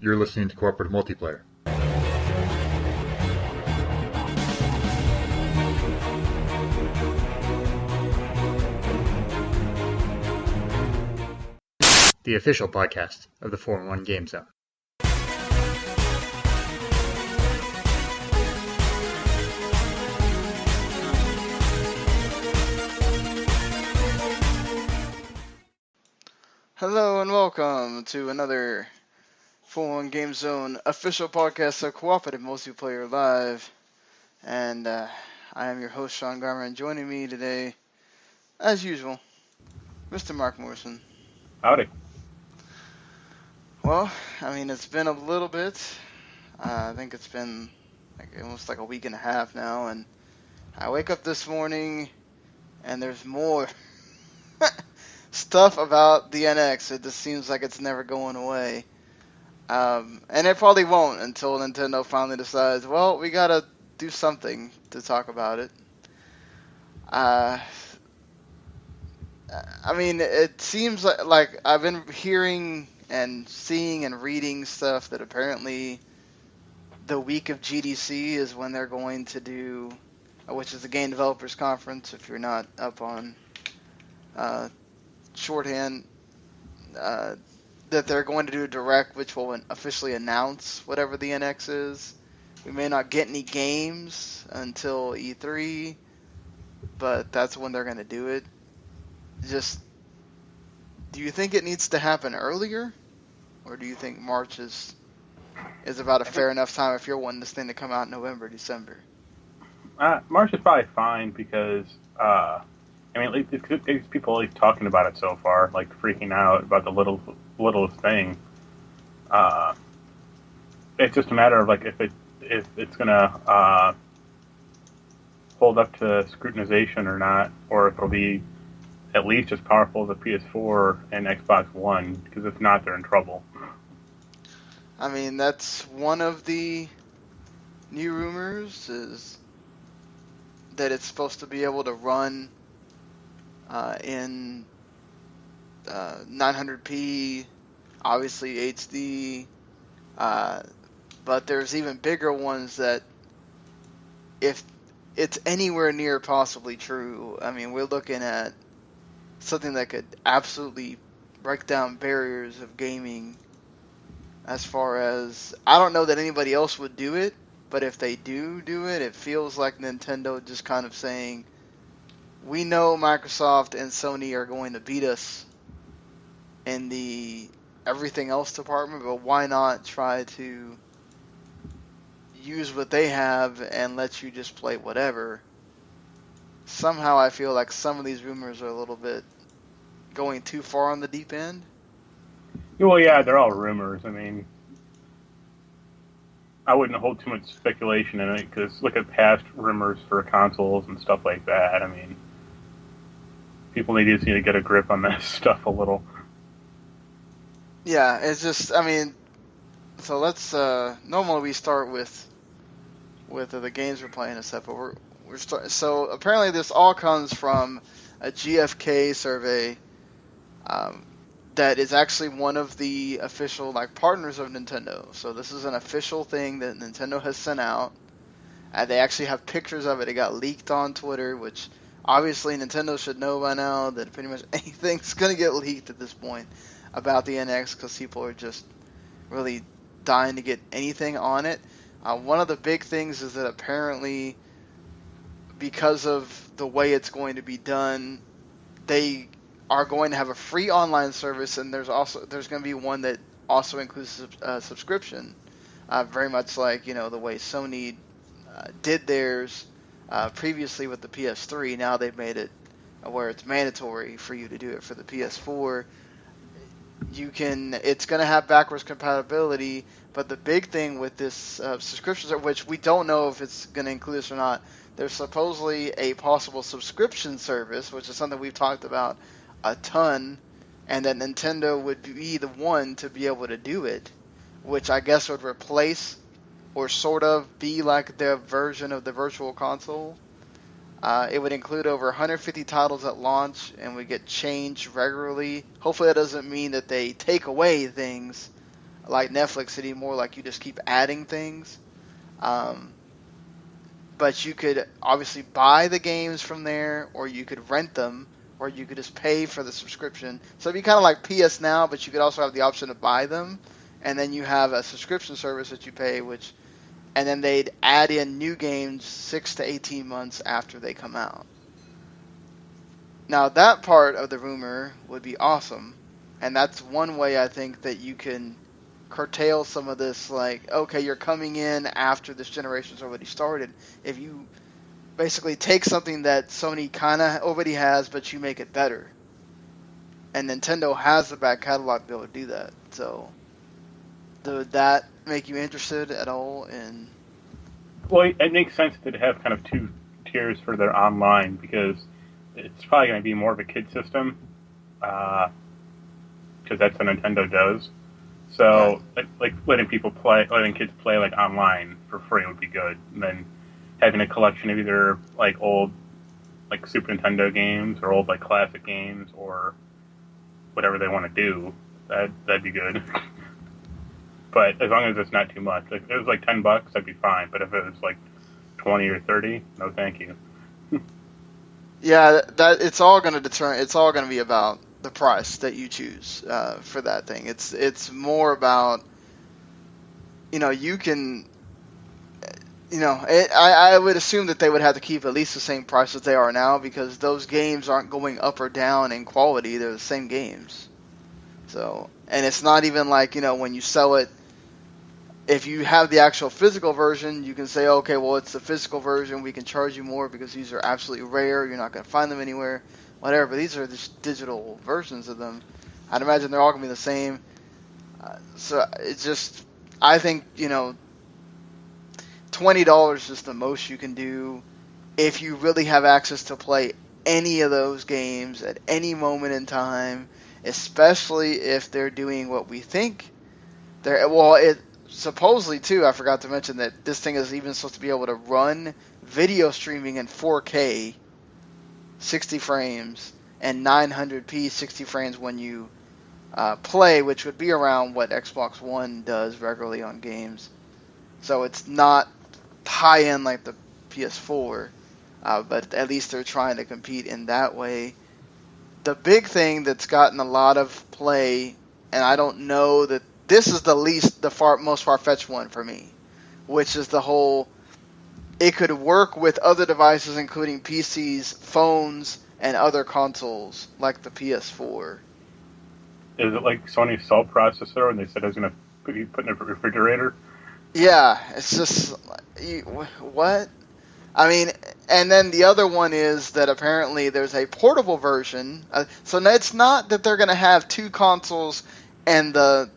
You're listening to Co-operative Multiplayer. The official podcast of the 4-in-1 Game Zone. Hello and welcome to another 4-in-1 Game Zone official podcast of Co-operative Multiplayer Live. And I am your host, Sean Garmer, and joining me today, as usual, Mr. Marc Morrison. Howdy. Well, I mean, it's been a little bit. I think it's been almost like a week and a half now, and I wake up this morning and there's more stuff about the NX. It just seems like it's never going away. And it probably won't until Nintendo finally decides, well, we gotta do something to talk about it. I mean, it seems like I've been hearing and seeing and reading stuff that apparently the week of GDC is when they're going to do, which is the Game Developers Conference, if you're not up on shorthand, that they're going to do a direct which will officially announce whatever the NX is. We may not get any games until E3, but that's when they're going to do it. Just, do you think it needs to happen earlier? Or do you think March is about a fair enough time if you're wanting this thing to come out in November, December? March is probably fine because, I mean, at least people are talking about it so far, like freaking out about the littlest thing. It's just a matter of like if it's gonna hold up to scrutinization or not, or if it'll be at least as powerful as the PS4 and Xbox One. Because if not, they're in trouble. I mean, that's one of the new rumors, is that it's supposed to be able to run in 900p, obviously HD, but there's even bigger ones that, if it's anywhere near possibly true, I mean, we're looking at something that could absolutely break down barriers of gaming. As far as, I don't know that anybody else would do it, but if they do it, it feels like Nintendo just kind of saying, we know Microsoft and Sony are going to beat us in the everything else department, but why not try to use what they have and let you just play whatever? Somehow I feel like some of these rumors are a little bit going too far on the deep end. Well, yeah, they're all rumors. I mean, I wouldn't hold too much speculation in it, because look at past rumors for consoles and stuff like that. I mean, people need to get a grip on that stuff a little. Yeah, it's just, I mean, so let's, normally we start with the games we're playing and stuff, but so apparently this all comes from a GfK survey, that is actually one of the official partners of Nintendo. So this is an official thing that Nintendo has sent out. They actually have pictures of it. It got leaked on Twitter, which obviously Nintendo should know by now that pretty much anything's going to get leaked at this point about the NX, because people are just really dying to get anything on it. One of the big things is that apparently, because of the way it's going to be done, they are going to have a free online service, and there's going to be one that also includes a subscription, very much like the way Sony did theirs previously with the PS3. Now they've made it where it's mandatory for you to do it for the PS4. It's going to have backwards compatibility, but the big thing with this subscription, which we don't know if it's going to include this or not, there's supposedly a possible subscription service, which is something we've talked about a ton, and that Nintendo would be the one to be able to do it, which I guess would replace or sort of be like their version of the Virtual Console. It would include over 150 titles at launch and would get changed regularly. Hopefully that doesn't mean that they take away things like Netflix anymore. Like you just keep adding things. But you could obviously buy the games from there, or you could rent them, or you could just pay for the subscription. So it'd be kind of like PS Now, but you could also have the option to buy them, and then you have a subscription service that you pay, and then they'd add in new games 6 to 18 months after they come out. Now that part of the rumor would be awesome, and that's one way I think that you can curtail some of this, like, okay, you're coming in after this generation's already started. If you basically take something that Sony kind of already has, but you make it better. And Nintendo has the back catalog to be able to do that. So, would that make you interested at all in... Well, it makes sense to have kind of two tiers for their online, because it's probably going to be more of a kid system, because that's what Nintendo does. So, like letting kids play like online for free would be good, and then having a collection of either like old, like Super Nintendo games or old like classic games or whatever they want to do, that'd be good. But as long as it's not too much, if it was like $10, that'd be fine. But if it was like 20 or 30, no, thank you. Yeah, that it's all going to be about the price that you choose for that thing. It's more about, you can, I would assume that they would have to keep at least the same price as they are now, because those games aren't going up or down in quality. They're the same games. So, and it's not even like, when you sell it, if you have the actual physical version, you can say, okay, well, it's the physical version, we can charge you more because these are absolutely rare, you're not going to find them anywhere. Whatever, but these are just digital versions of them. I'd imagine they're all going to be the same. So it's just, I think, $20 is the most you can do if you really have access to play any of those games at any moment in time, especially if they're doing what we think they're... Well, it supposedly, too, I forgot to mention that this thing is even supposed to be able to run video streaming in 4K, 60 frames, and 900p 60 frames when you play, which would be around what Xbox One does regularly on games. So it's not high-end like the PS4, but at least they're trying to compete in that way. The big thing that's gotten a lot of play, and I don't know that this is the most far-fetched one for me, which is the whole... It could work with other devices, including PCs, phones, and other consoles, like the PS4. Is it like Sony's cell processor, and they said it was going to be put in a refrigerator? Yeah, it's just... What? I mean, and then the other one is that apparently there's a portable version. So it's not that they're going to have two consoles, and the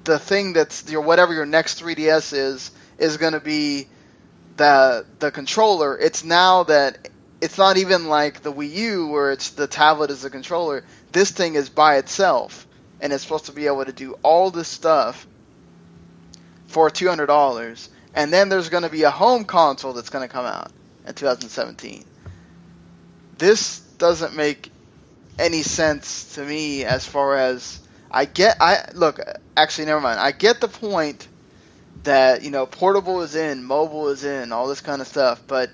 thing that's whatever your next 3DS is going to be the controller. It's now that it's not even like the Wii U where it's the tablet is the controller. This thing is by itself, and it's supposed to be able to do all this stuff for $200. And then there's going to be a home console that's going to come out in 2017. This doesn't make any sense to me as far as actually, never mind. I get the point that, portable is in, mobile is in, all this kind of stuff, but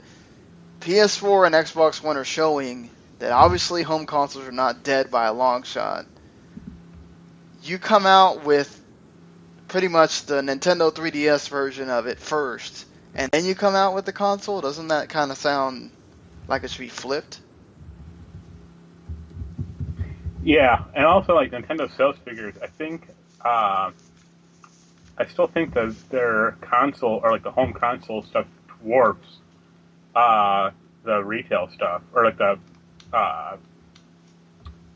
PS4 and Xbox One are showing that obviously home consoles are not dead by a long shot. You come out with pretty much the Nintendo 3DS version of it first, and then you come out with the console. Doesn't that kind of sound like it should be flipped? Yeah, and also like Nintendo sales figures, I think, I still think that their console, or like the home console stuff, dwarfs the retail stuff, or like the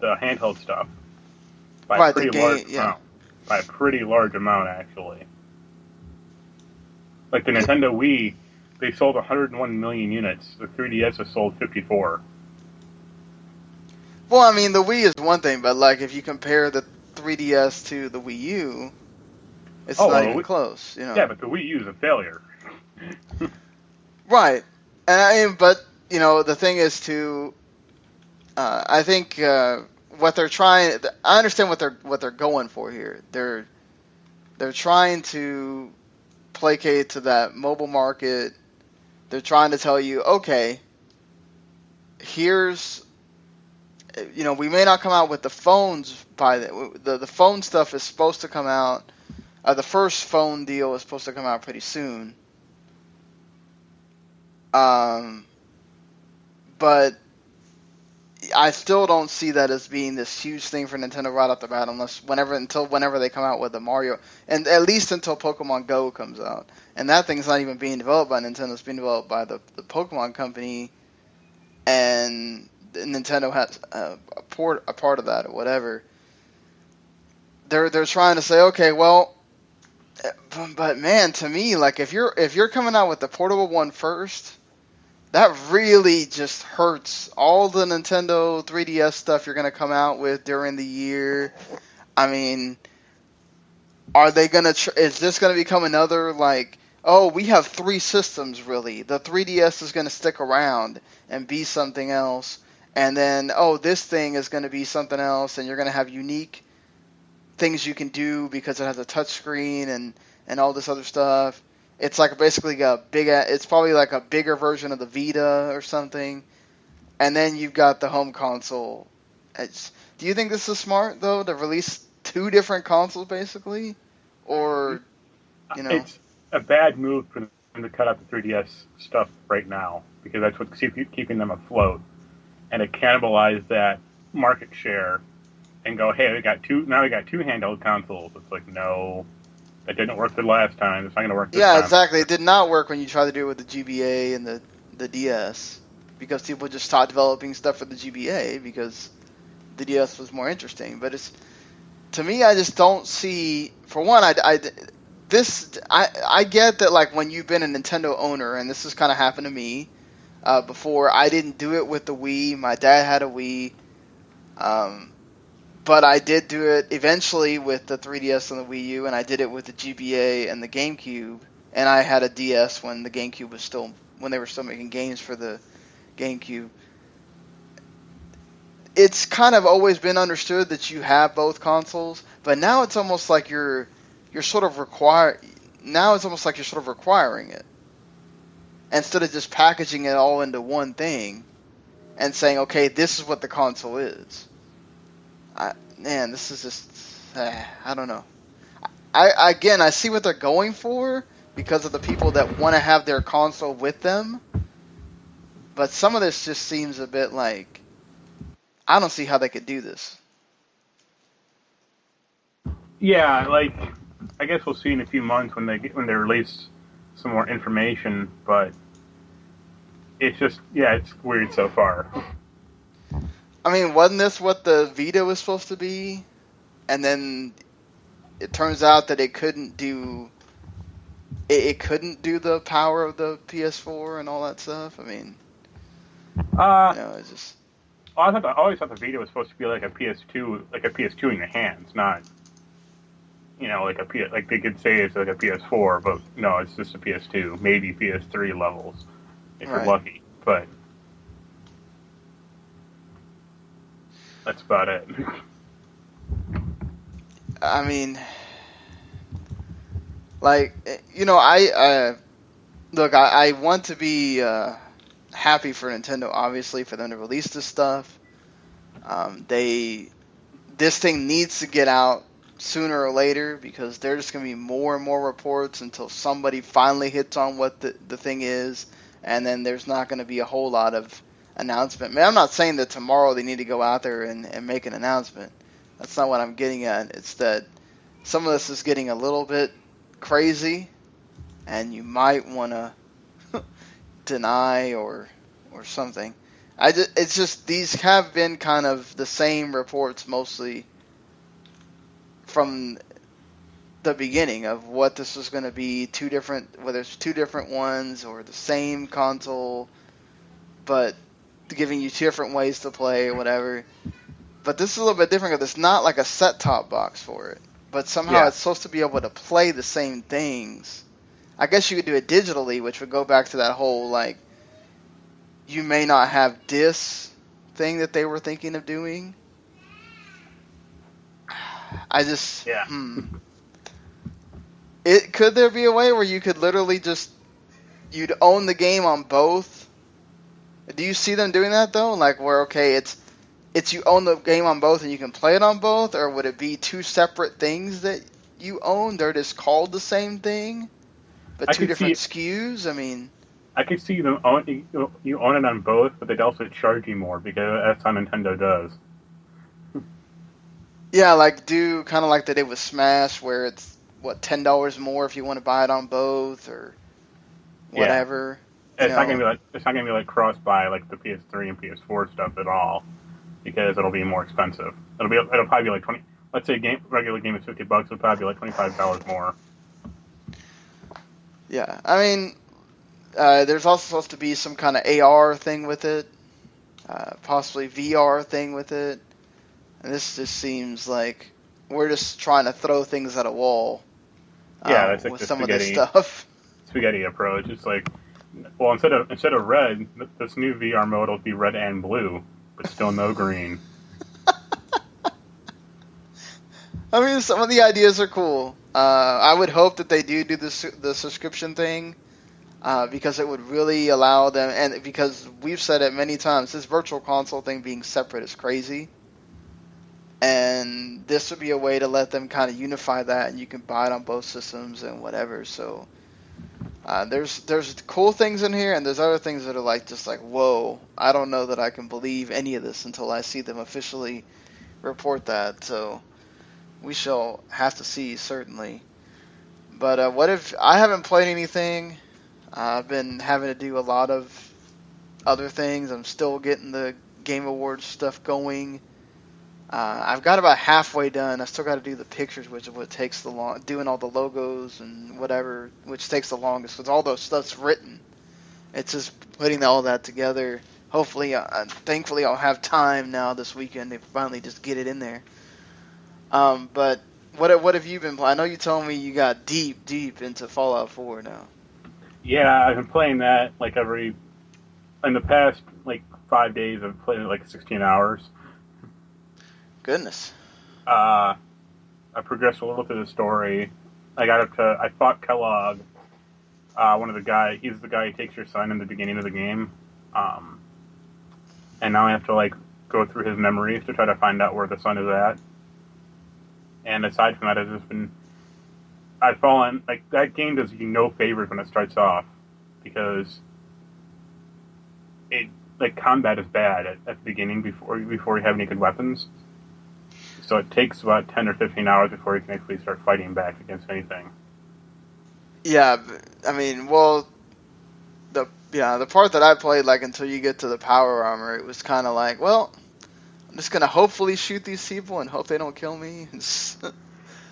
handheld stuff by a pretty large amount. By a pretty large amount, actually. Like the Nintendo Wii, they sold 101 million units. The 3DS has sold 54. Well, I mean, the Wii is one thing, but like if you compare the 3DS to the Wii U, it's not even close. Yeah, but the Wii U is a failure. Right, and but the thing is I think what they're trying. I understand what they're going for here. they're trying to placate to that mobile market. They're trying to tell you, okay, here's, we may not come out with the phones by the phone stuff is supposed to come out. The first phone deal is supposed to come out pretty soon. But I still don't see that as being this huge thing for Nintendo right off the bat, until whenever they come out with the Mario, and at least until Pokemon Go comes out. And that thing's not even being developed by Nintendo; it's being developed by the Pokemon company, and Nintendo has a part of that or whatever. They're trying to say, okay, well, but man, to me, like if you're coming out with the portable one first, that really just hurts all the Nintendo 3DS stuff you're going to come out with during the year. I mean, are they going to... is this going to become another, like, oh, we have 3 systems, really. The 3DS is going to stick around and be something else. And then, oh, this thing is going to be something else, and you're going to have unique things you can do because it has a touchscreen and all this other stuff. It's like basically it's probably like a bigger version of the Vita or something. And then you've got the home console. Do you think this is smart, though, to release 2 different consoles, basically? Or, It's a bad move for them to cut out the 3DS stuff right now, because that's what's keeping them afloat. And to cannibalize that market share and go, hey, we got 2 handheld consoles. It's like, no... It didn't work the last time. It's not going to work this time. Yeah, exactly. It did not work when you tried to do it with the GBA and the DS, because people just stopped developing stuff for the GBA because the DS was more interesting. But to me, I just don't see. For one, I get that, like, when you've been a Nintendo owner, and this has kind of happened to me before. I didn't do it with the Wii. My dad had a Wii. But I did do it eventually with the 3DS and the Wii U, and I did it with the GBA and the GameCube, and I had a DS when the GameCube was when they were still making games for the GameCube. It's kind of always been understood that you have both consoles, but now it's almost like you're sort of requiring it, instead of just packaging it all into one thing and saying, okay, this is what the console is. This is just... I don't know. I see what they're going for because of the people that want to have their console with them. But some of this just seems a bit like... I don't see how they could do this. Yeah, like... I guess we'll see in a few months when they release some more information, but... It's just... Yeah, it's weird so far. I mean, wasn't this what the Vita was supposed to be? And then it turns out that it couldn't do the power of the PS4 and all that stuff. I mean, it's just... I always thought the Vita was supposed to be like a PS2 in your hands, not, like they could say it's like a PS4, but no, it's just a PS2, maybe PS3 levels if you're lucky, but. That's about it. I mean, like, I want to be happy for Nintendo, obviously, for them to release this stuff. This thing needs to get out sooner or later, because there's just going to be more and more reports until somebody finally hits on what the thing is, and then there's not going to be a whole lot of announcement. I'm not saying that tomorrow they need to go out there and make an announcement. That's not what I'm getting at. It's that some of this is getting a little bit crazy, and you might want to deny or something. It's just these have been kind of the same reports mostly from the beginning of what this was going to be. Whether it's 2 different ones or the same console, but giving you 2 different ways to play or whatever. But this is a little bit different because it's not like a set-top box for it. But somehow it's supposed to be able to play the same things. I guess you could do it digitally, which would go back to that whole, like, you may not have discs thing that they were thinking of doing. I just... Yeah. Could there be a way where you could literally you'd own the game on both? Do you see them doing that though? Like where it's you own the game on both and you can play it on both, or would it be two separate things that you own? They're just called the same thing, but two different SKUs. I mean, I could see them you own it on both, but they'd also charge you more because that's how Nintendo does. Yeah, like do kind of like they did with Smash, where it's $10 more if you want to buy it on both or whatever. Yeah. It's not gonna be like cross buy like the PS3 and PS4 stuff at all, because it'll be more expensive. It'll probably be like 20. Let's say regular game is $50. It'll probably be like $25 more. Yeah, I mean, there's also supposed to be some kind of AR thing with it, possibly VR thing with it. And this just seems like we're just trying to throw things at a wall. That's like with the some of this stuff. Spaghetti approach. It's like, well, instead of red, this new VR mode will be red and blue, but still no green. I mean, some of the ideas are cool. I would hope that they do the subscription thing, because it would really allow them, and because we've said it many times, this virtual console thing being separate is crazy. And this would be a way to let them kind of unify that, and you can buy it on both systems and whatever. So there's cool things in here, and there's other things that are like just like, whoa, I don't know that I can believe any of this until I see them officially report that. So we shall have to see, certainly. But what if I haven't played anything? I've been having to do a lot of other things. I'm still getting the Game Awards stuff going. I've got about halfway done. I still got to do the pictures, which is what takes the long. Doing all the logos and whatever, which takes the longest, because all those stuff's written. It's just putting all that together. Hopefully, thankfully, I'll have time now this weekend to finally just get it in there. But what have you been playing? I know you told me you got deep into Fallout 4 now. Yeah, I've been playing that in the past 5 days. I've played it 16 hours. Goodness. I progressed a little through the story. I fought Kellogg, one of the guy. He's the guy who takes your son in the beginning of the game. And now I have to go through his memories to try to find out where the son is at. And aside from that, I've fallen, that game does you no favors when it starts off, because combat is bad at the beginning before you have any good weapons. So it takes about 10 or 15 hours before you can actually start fighting back against anything. Yeah, I mean, well, the part that I played, until you get to the power armor, it was kind of well, I'm just going to hopefully shoot these people and hope they don't kill me.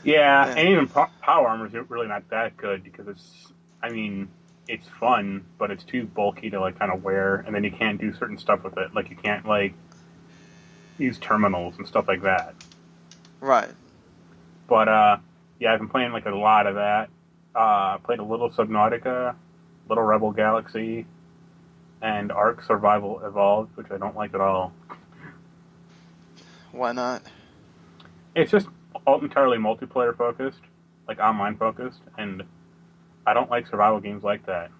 Yeah, and even power armor is really not that good, because it's fun, but it's too bulky to kind of wear, and then you can't do certain stuff with it. You can't use terminals and stuff like that. Right. But yeah, I've been playing a lot of that. Played a little Subnautica, little Rebel Galaxy, and Ark Survival Evolved, which I don't like at all. Why not? It's just entirely multiplayer focused, online focused, and I don't like survival games like that.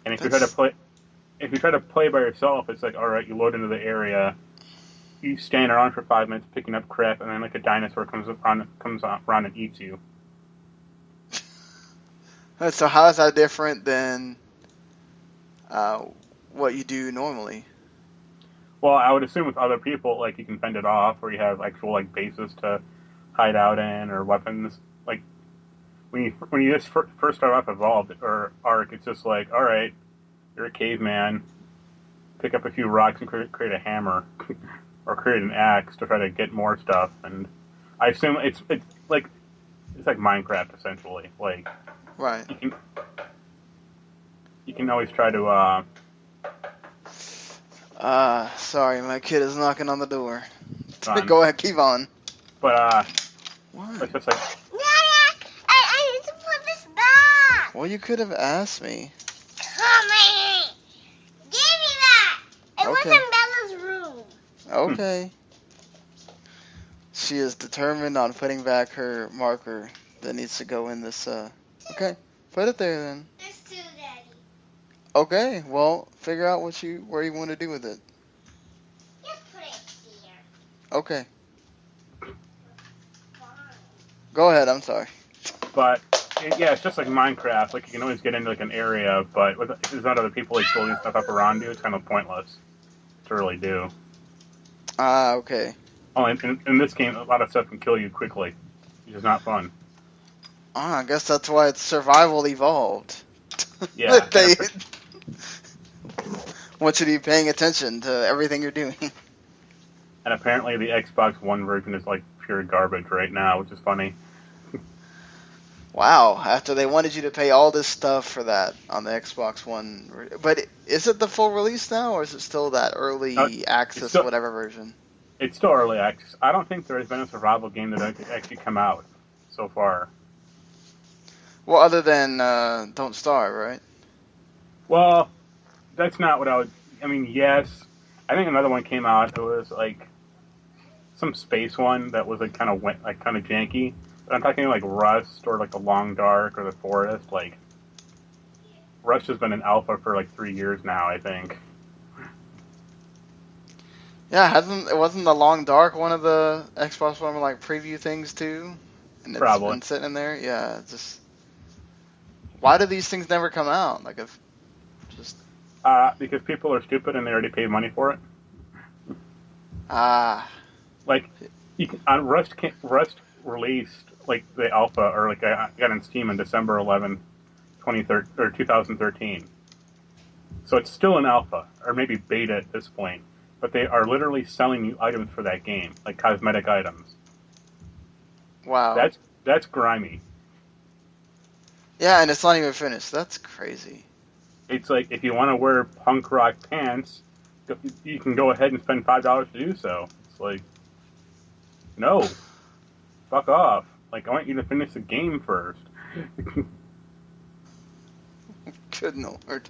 And if you try to play by yourself, it's all right, you load into the area, you stand around for 5 minutes picking up crap, and then a dinosaur comes around and eats you. So how is that different than what you do normally? Well, I would assume with other people, you can fend it off, or you have actual bases to hide out in, or weapons. When you just first start off Evolved or Ark, it's just all right, you're a caveman, pick up a few rocks and create a hammer, or create an axe to try to get more stuff. And I assume it's like Minecraft essentially. Right. You can always try to. Sorry, my kid is knocking on the door. Go ahead, keep on. But what? It's just Daddy, I need to put this back. Well, you could have asked me. Come here. Give me that. It was Okay. in Bella's room. Okay. She is determined on putting back her marker that needs to go in this. Okay, put it there then. There's two, Daddy. Okay, well, figure out where you want to do with it. Just put it here. Okay. Go ahead. I'm sorry. But yeah, it's just like Minecraft. Like you can always get into like an area, but if there's not other people like building stuff up around you, it's kind of pointless to really do. Ah, okay. Oh, and in this game, a lot of stuff can kill you quickly, which is not fun. I guess that's why it's survival evolved. Yeah. They want you to be paying attention to everything you're doing. And apparently the Xbox One version is like pure garbage right now, which is funny. Wow, after they wanted you to pay all this stuff for that on the Xbox One. But is it the full release now, or is it still that early access, whatever version? It's still early access. I don't think there has been a survival game that actually come out so far. Well, other than Don't Starve, right? Well, that's not what I would... I mean, yes. I think another one came out. It was like some space one that was like kind of janky. But I'm talking like Rust or like The Long Dark or The Forest. Like, Rust has been in alpha for like 3 years now, I think. Yeah, wasn't The Long Dark one of the Xbox One like preview things too? And it's Probably been sitting in there. Yeah, just why do these things never come out? Like, if just because people are stupid and they already paid money for it. Like, on Rust released like the alpha, or like I got on Steam on December 11, 2013. So it's still an alpha, or maybe beta at this point. But they are literally selling you items for that game, like cosmetic items. Wow. That's grimy. Yeah, and it's not even finished. That's crazy. It's like, if you want to wear punk rock pants, you can go ahead and spend $5 to do so. It's like, no. Fuck off. Like, I want you to finish the game first. Good Lord.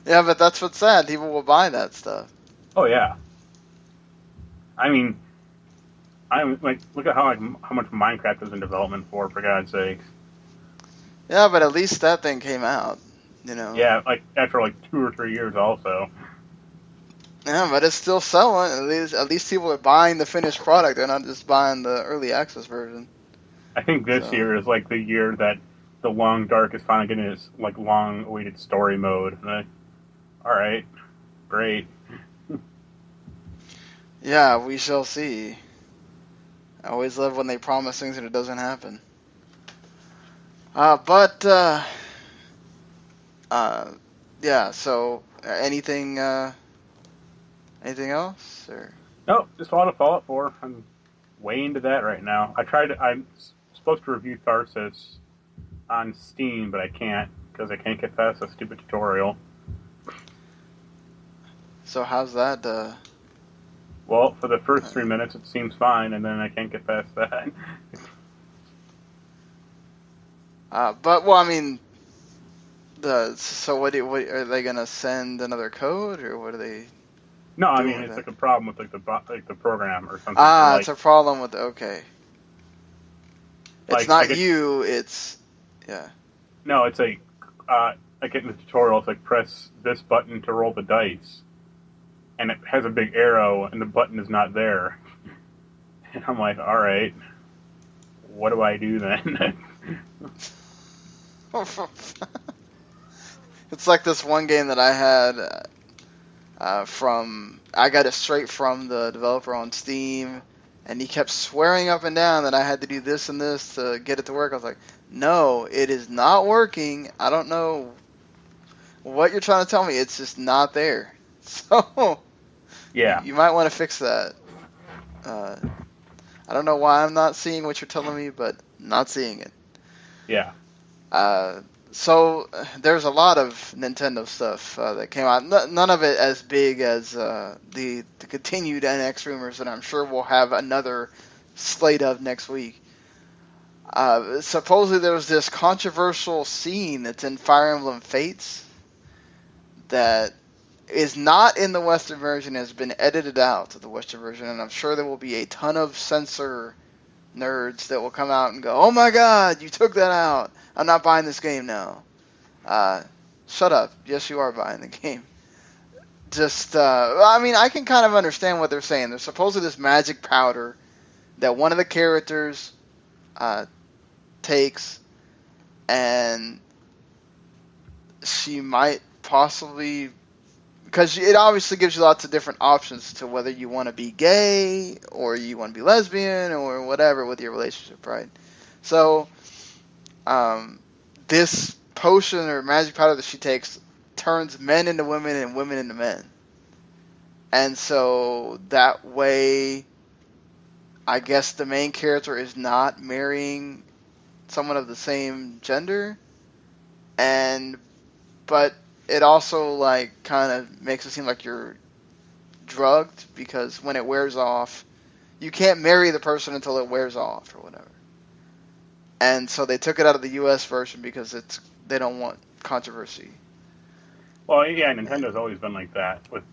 Yeah, but that's what's sad. People will buy that stuff. Oh, yeah. I mean, I'm like, look at how much Minecraft is in development for God's sakes. Yeah, but at least that thing came out, you know. Yeah, like after like 2 or 3 years also. Yeah, but it's still selling. At least people are buying the finished product. They're not just buying the early access version. I think this year is like the year that The Long Dark is finally getting its like long-awaited story mode. And all right, great. Yeah, we shall see. I always love when they promise things and it doesn't happen. Yeah. So, anything else? Or? No, just a lot of Fallout 4. I'm way into that right now. I'm supposed to review Tharsis on Steam, but I can't because I can't get past a stupid tutorial. So how's that? Well, for the first 3 minutes, it seems fine, and then I can't get past that. But well, I mean, so what are they gonna send another code, or what are they? No, I mean it's like a problem with like the program or something. It's a problem with okay. It's not you. It's yeah. No, it's like I get in the tutorial. It's like press this button to roll the dice, and it has a big arrow, and the button is not there. And I'm like, all right, what do I do then? It's like this one game that I had I got it straight from the developer on Steam, and he kept swearing up and down that I had to do this and this to get it to work. I was like, no, it is not working. I don't know what you're trying to tell me. It's just not there. So yeah, you might want to fix that. I don't know why I'm not seeing what you're telling me, but not seeing it. Yeah. So there's a lot of Nintendo stuff that came out. None of it as big as the continued NX rumors that I'm sure we'll have another slate of next week. Supposedly there was this controversial scene that's in Fire Emblem Fates that is not in the Western version, has been edited out of the Western version, and I'm sure there will be a ton of censor nerds that will come out and go, "Oh my God, you took that out! I'm not buying this game now." Shut up. Yes, you are buying the game. I mean, I can kind of understand what they're saying. There's supposedly this magic powder that one of the characters takes, and she might possibly, because it obviously gives you lots of different options to whether you want to be gay or you want to be lesbian or whatever with your relationship, right? So, this potion or magic powder that she takes turns men into women and women into men. And so that way, I guess the main character is not marrying someone of the same gender. But it also like kind of makes it seem like you're drugged, because when it wears off, you can't marry the person until it wears off or whatever. And so they took it out of the US version because they don't want controversy. Well, yeah, Nintendo's always been like that with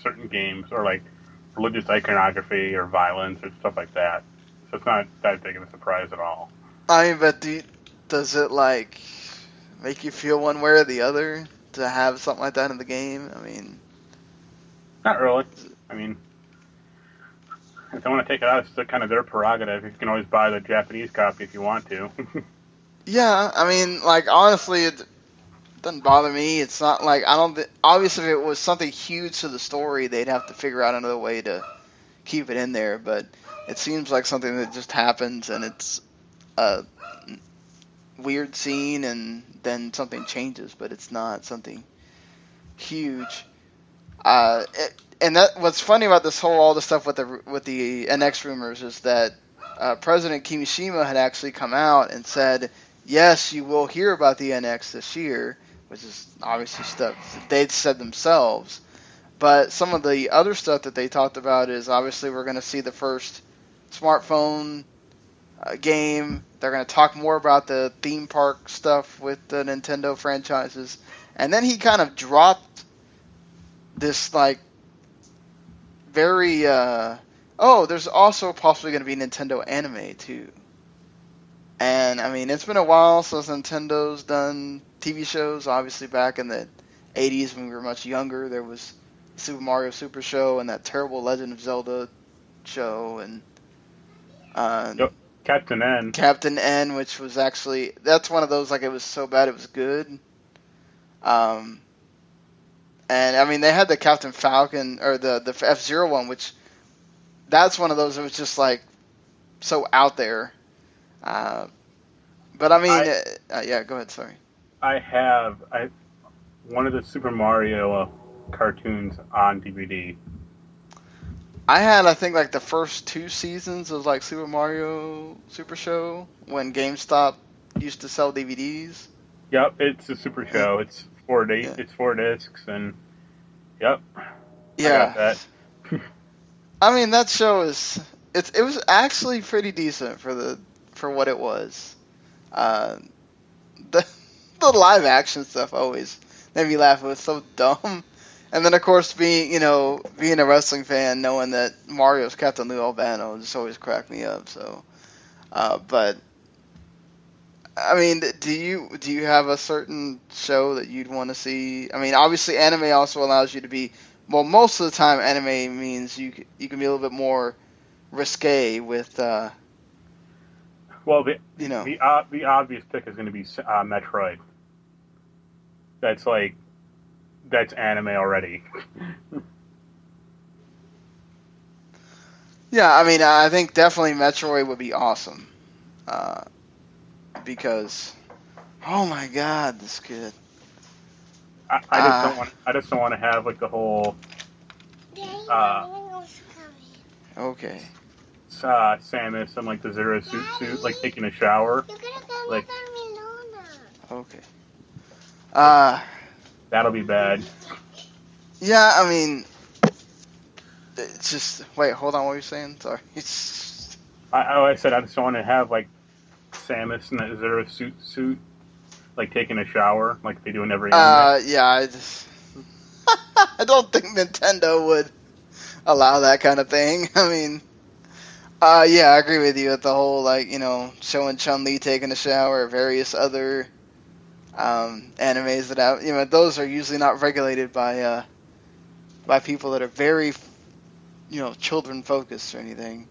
certain games, or like religious iconography or violence or stuff like that. So it's not that big of a surprise at all. I mean, but does it like make you feel one way or the other to have something like that in the game? I mean, not really. I mean, if they want to take it out, it's still kind of their prerogative. You can always buy the Japanese copy if you want to. Yeah, I mean, like, honestly, it doesn't bother me. It's not like, obviously if it was something huge to the story, they'd have to figure out another way to keep it in there, but it seems like something that just happens, and it's a weird scene, and then something changes, but it's not something huge. And what's funny about all the stuff with the NX rumors is that President Kimishima had actually come out and said, yes, you will hear about the NX this year, which is obviously stuff they'd said themselves. But some of the other stuff that they talked about is obviously we're going to see the first smartphone game. They're going to talk more about the theme park stuff with the Nintendo franchises. And then he kind of dropped this, like, very, there's also possibly going to be Nintendo anime, too. And, I mean, it's been a while since Nintendo's done TV shows. Obviously, back in the 80s when we were much younger, there was Super Mario Super Show and that terrible Legend of Zelda show, and Captain N. Captain N, which was actually, that's one of those, like, it was so bad it was good. And, I mean, they had the Captain Falcon, or the F-Zero one, which, that's one of those that was just, like, so out there. But, I mean, yeah, go ahead, sorry. I have one of the Super Mario cartoons on DVD. I had, I think, like, the first 2 seasons of, like, Super Mario Super Show, when GameStop used to sell DVDs. Yep, it's a Super Show. It's 4 discs, and yep. Yeah. I got that. I mean, that show it was actually pretty decent for what it was. The live action stuff always made me laugh. It was so dumb. And then, of course, being a wrestling fan, knowing that Mario's Captain Lou Albano just always cracked me up. So, but I mean, do you have a certain show that you'd want to see? I mean, obviously, anime also allows you to be, well, most of the time, anime means you can be a little bit more risque with. Well, the obvious pick is going to be Metroid. That's anime already. Yeah, I mean, I think definitely Metroid would be awesome. Because, oh my God, this kid. I just don't want to have like the whole. Okay. Samus and like the Zero suit, like taking a shower. Like. Okay. That'll be bad. Yeah, I mean, it's just, wait, hold on, what were you saying? Sorry. I said I just don't want to have like Samus in that Zero suit, like taking a shower, like they do in every anime. Yeah, I don't think Nintendo would allow that kind of thing. I mean, Yeah, I agree with you with the whole, like, showing Chun-Li taking a shower, or various other animes that have, those are usually not regulated by people that are very, children focused or anything.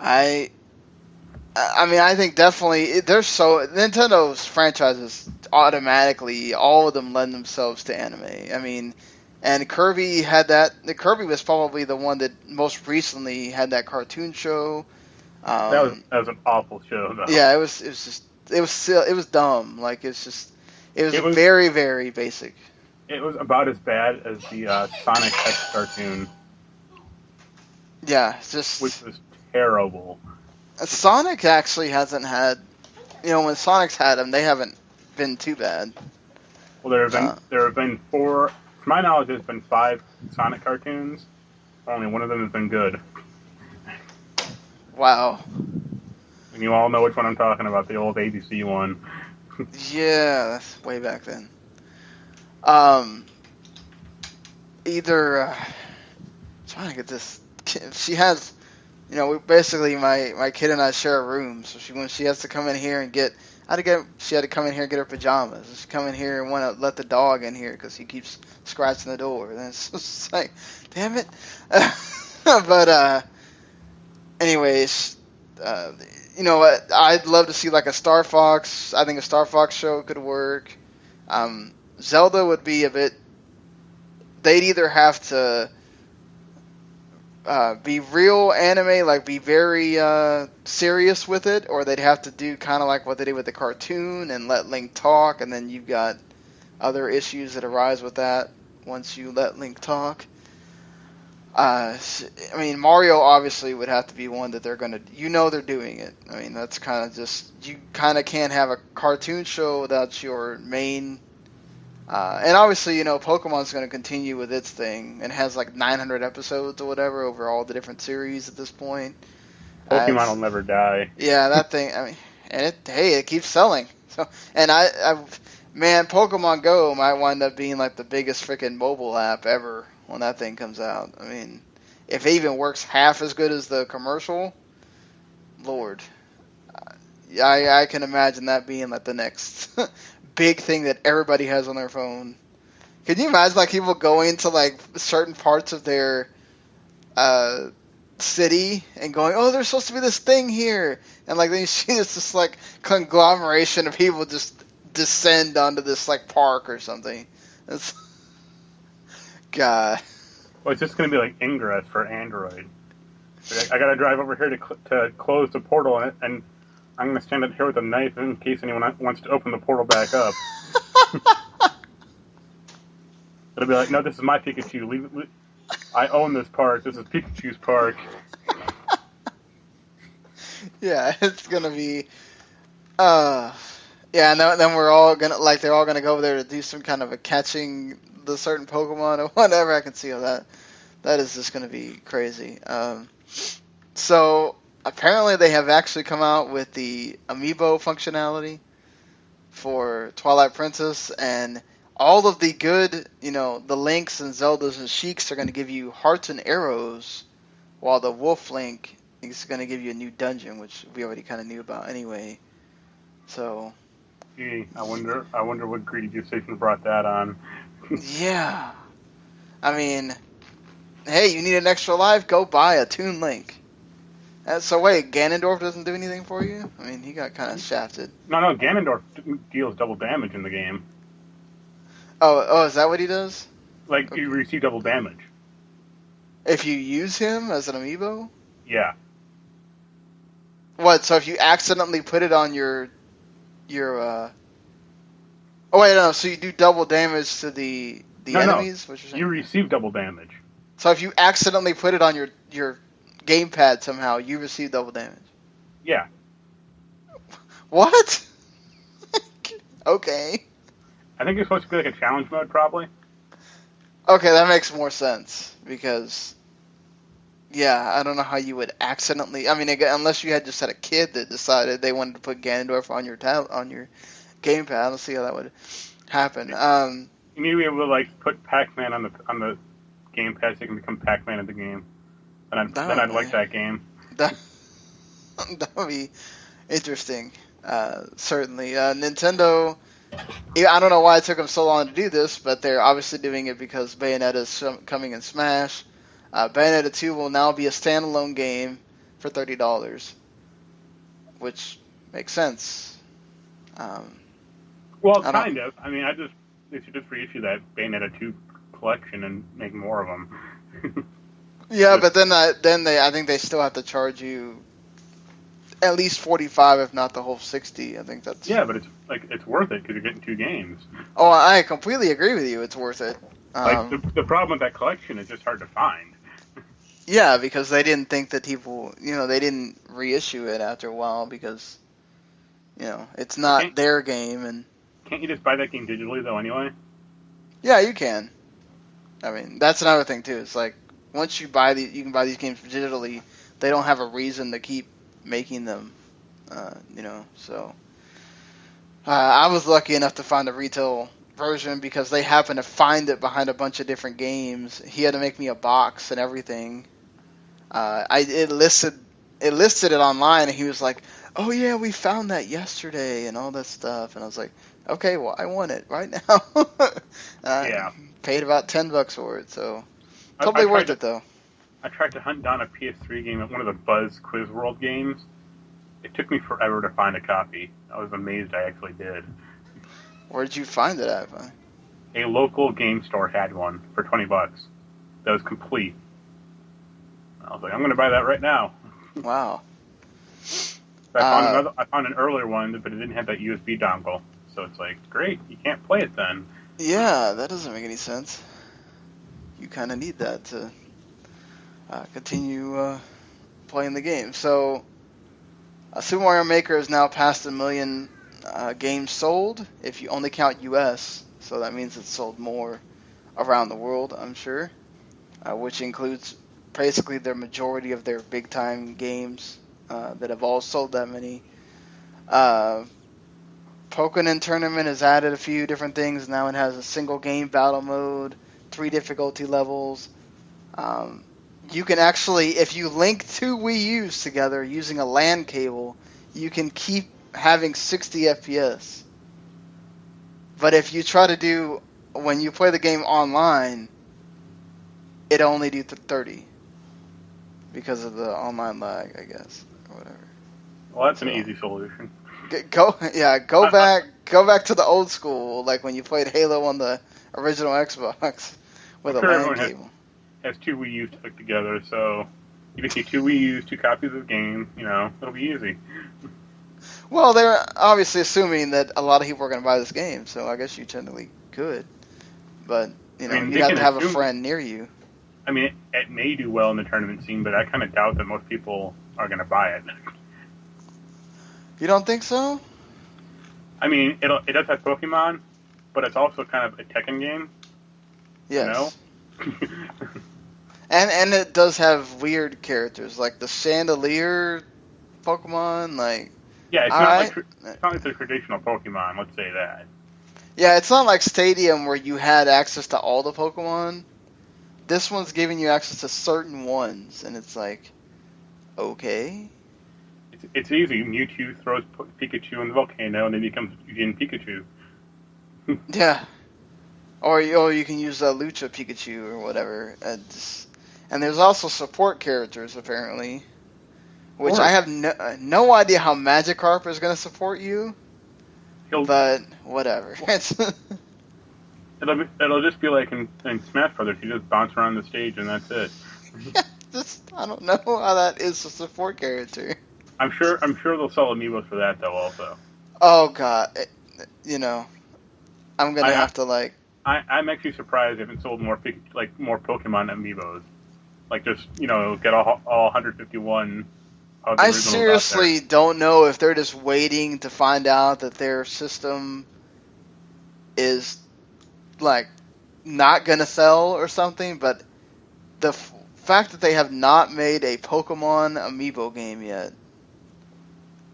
I mean, I think definitely there's Nintendo's franchises automatically, all of them lend themselves to anime. I mean, and Kirby had that. Kirby was probably the one that most recently had that cartoon show. That was an awful show, though. Yeah, it was dumb. Like it was very, very basic. It was about as bad as the Sonic X cartoon. Yeah, which was terrible. Sonic actually hasn't had, when Sonic's had them, they haven't been too bad. Well, there have been 4. To my knowledge, there's been 5 Sonic cartoons. Only one of them has been good. Wow. And you all know which one I'm talking about, the old ABC one. Yeah, that's way back then. Trying to get this. She has, basically my kid and I share a room, so when she has to come in here and she had to come in here and get her pajamas. She come in here and want to let the dog in here because he keeps scratching the door. And it's just like, damn it. But anyways, what? I'd love to see like a Star Fox. I think a Star Fox show could work. Zelda would be a bit. They'd either have to be real anime, like be very serious with it, or they'd have to do kind of like what they did with the cartoon and let Link talk, and then you've got other issues that arise with that once you let Link talk. I mean, Mario obviously would have to be one that they're going to, they're doing it. I mean, that's kind of just, you kind of can't have a cartoon show without your main, and obviously, Pokemon's going to continue with its thing, and has like 900 episodes or whatever over all the different series at this point. Pokemon will never die. Yeah, that thing, I mean, and it keeps selling. So, and man, Pokemon Go might wind up being like the biggest freaking mobile app ever when that thing comes out. I mean, if it even works half as good as the commercial, Lord, I can imagine that being like the next big thing that everybody has on their phone. Can you imagine like people going to like certain parts of their city and going, oh, there's supposed to be this thing here, and like then you see this like conglomeration of people just descend onto this like park or something. It's God. Well, it's just going to be like Ingress for Android. I got to drive over here to close the portal, and I'm going to stand up here with a knife in case anyone wants to open the portal back up. It'll be like, no, this is my Pikachu. I own this park. This is Pikachu's park. Yeah, it's going to be... yeah, and then we're all going to... Like, they're all going to go over there to do some kind of a catching the certain Pokemon or whatever. I can see how that is just going to be crazy. So apparently they have actually come out with the amiibo functionality for Twilight Princess, and all of the good, the Links and Zeldas and Sheiks are going to give you hearts and arrows, while the Wolf Link is going to give you a new dungeon, which we already kind of knew about anyway. So, gee, I wonder what greedy decision brought that on. Yeah. I mean, hey, you need an extra life? Go buy a Toon Link. So wait, Ganondorf doesn't do anything for you? I mean, he got kind of shafted. No, Ganondorf deals double damage in the game. Oh, is that what he does? Like, Okay. you receive double damage. If you use him as an amiibo? Yeah. What, so if you accidentally put it on your Oh wait, no, so you do double damage to the enemies? No. What you're saying? You receive double damage. So if you accidentally put it on your gamepad somehow, you receive double damage. Yeah. What? Okay. I think it's supposed to be like a challenge mode, probably. Okay, that makes more sense, because, yeah, I don't know how you would accidentally... I mean, unless you had just had a kid that decided they wanted to put Ganondorf on your gamepad. I don't see how that would happen. You need to be able to like put Pac-Man on the gamepad so you can become Pac-Man in the game. Then I'd like that game. That that would be interesting. Certainly, Nintendo. Yeah, I don't know why it took them so long to do this, but they're obviously doing it because Bayonetta is coming in Smash. Bayonetta 2 will now be a standalone game for $30, which makes sense. Well, kind of. I mean, they should just reissue that Bayonetta 2 collection and make more of them. Yeah, but then I think they still have to charge you at least 45, if not the whole 60. I think that's. Yeah, but it's worth it because you're getting 2 games. Oh, I completely agree with you. It's worth it. The problem with that collection is just hard to find. Yeah, because they didn't think that people, they didn't reissue it after a while because, it's not their game. And can't you just buy that game digitally though anyway? yeah, you can. I mean, that's another thing too. It's like once you you can buy these games digitally. They don't have a reason to keep making them. So I was lucky enough to find a retail version because they happened to find it behind a bunch of different games. He had to make me a box and everything. It listed it online, and he was like, "Oh yeah, we found that yesterday," and all that stuff. And I was like, "Okay, well, I want it right now." Yeah. Paid about $10 for it, so totally worth it though. I tried to hunt down a PS3 game at one of the Buzz Quiz World games. It took me forever to find a copy. I was amazed I actually did. Where did you find it at? A local game store had one for $20. That was complete. I was like, I'm going to buy that right now. Wow. I found an earlier one, but it didn't have that USB dongle. So it's like, great, you can't play it then. Yeah, that doesn't make any sense. You kind of need that to continue playing the game. So, Super Mario Maker has now passed 1 million games sold, if you only count US. So that means it's sold more around the world, I'm sure. Which includes basically their majority of their big-time games that have all sold that many. Pokémon Tournament has added a few different things. Now it has a single game battle mode, 3 difficulty levels. You can actually, if you link 2 Wii U's together using a LAN cable, you can keep having 60 FPS. But if you try to do, when you play the game online, it only do 30. Because of the online lag, I guess, or whatever. Well, that's an easy solution. Go back to the old school, like when you played Halo on the original Xbox with a LAN cable. Has 2 Wii U's hooked together, so you just need 2 Wii U's, 2 copies of the game, it'll be easy. Well, they're obviously assuming that a lot of people are going to buy this game, so I guess you technically could. But, you have to have a friend near you. I mean, it may do well in the tournament scene, but I kind of doubt that most people are going to buy it. You don't think so? I mean, it does have Pokemon, but it's also kind of a Tekken game. Yes. And it does have weird characters, like the Chandelier Pokemon, like... Yeah, it's not like the traditional Pokemon, let's say that. Yeah, it's not like Stadium where you had access to all the Pokemon. This one's giving you access to certain ones, and it's like, okay. It's easy. Mewtwo throws Pikachu in the volcano, and then he becomes Eugene Pikachu. Yeah. Or you can use Lucha Pikachu or whatever. And there's also support characters, apparently. Which I have no idea how Magikarp is going to support you. But whatever. It'll just be like in Smash Brothers. You just bounce around the stage and that's it. I don't know how that is a support character. I'm sure they'll sell amiibos for that though. Also. Oh God, I'm gonna have to like. I'm actually surprised they haven't sold more Pokemon amiibos. Like just get all 151. I seriously don't know if they're just waiting to find out that their system is like not gonna sell or something, but the fact that they have not made a Pokemon amiibo game yet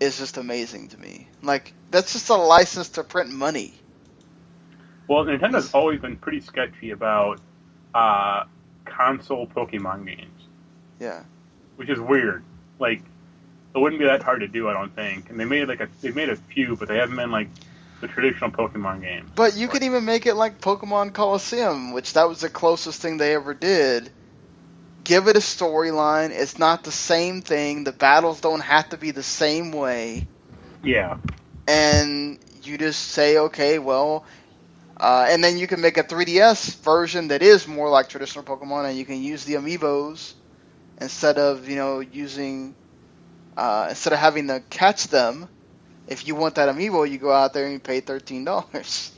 is just amazing to me. Like, that's just a license to print money. Well, Nintendo's always been pretty sketchy about console Pokemon games. Yeah. Which is weird. like it wouldn't be that hard to do, I don't think. And they made a few, but they haven't been like the traditional Pokemon games. But you could even make it like Pokemon Coliseum, which that was the closest thing they ever did. Give it a storyline. It's not the same thing. The battles don't have to be the same way. Yeah. And you just say, okay, well, and then you can make a 3DS version that is more like traditional Pokemon, and you can use the amiibos instead of using instead of having to catch them. If you want that amiibo, you go out there and you pay $13.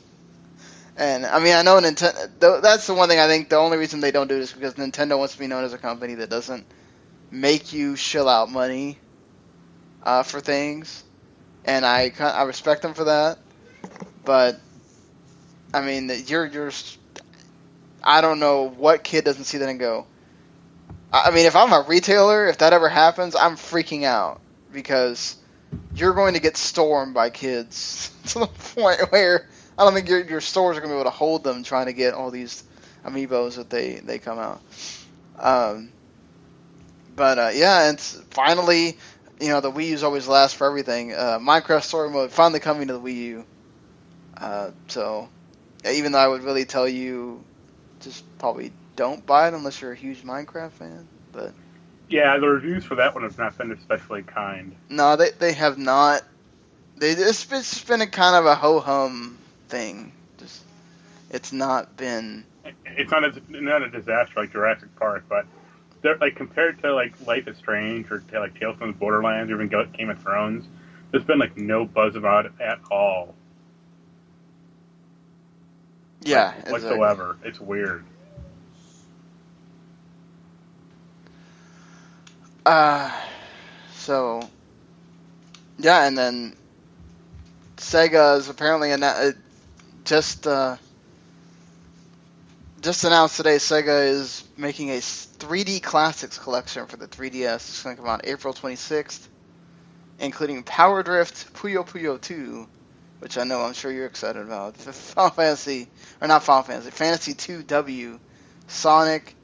And I mean, I know Nintendo. That's the one thing I think. The only reason they don't do this is because Nintendo wants to be known as a company that doesn't make you shell out money for things, and I respect them for that. But I mean, you're I don't know what kid doesn't see that and go. I mean, if I'm a retailer, if that ever happens, I'm freaking out because you're going to get stormed by kids to the point where I don't think your stores are going to be able to hold them trying to get all these amiibos that they come out. But yeah, it's finally, the Wii U's always last for everything. Minecraft Story Mode finally coming to the Wii U. So even though I would really tell you, just probably don't buy it unless you're a huge Minecraft fan. But yeah, the reviews for that one have not been especially kind. No, they have not. It's been a kind of a ho-hum thing. It's not been. It's not a disaster like Jurassic Park, but they're like compared to like Life is Strange or to, like Tales from the Borderlands or even Game of Thrones. There's been like no buzz about it at all. Yeah, like, whatsoever. Exactly. It's weird. So yeah, and then Sega is apparently just announced today. Sega is making a 3D Classics collection for the 3DS. It's going to come out April 26th, including Power Drift, Puyo Puyo 2, which I'm sure you're excited about. Fantasy 2W, Sonic,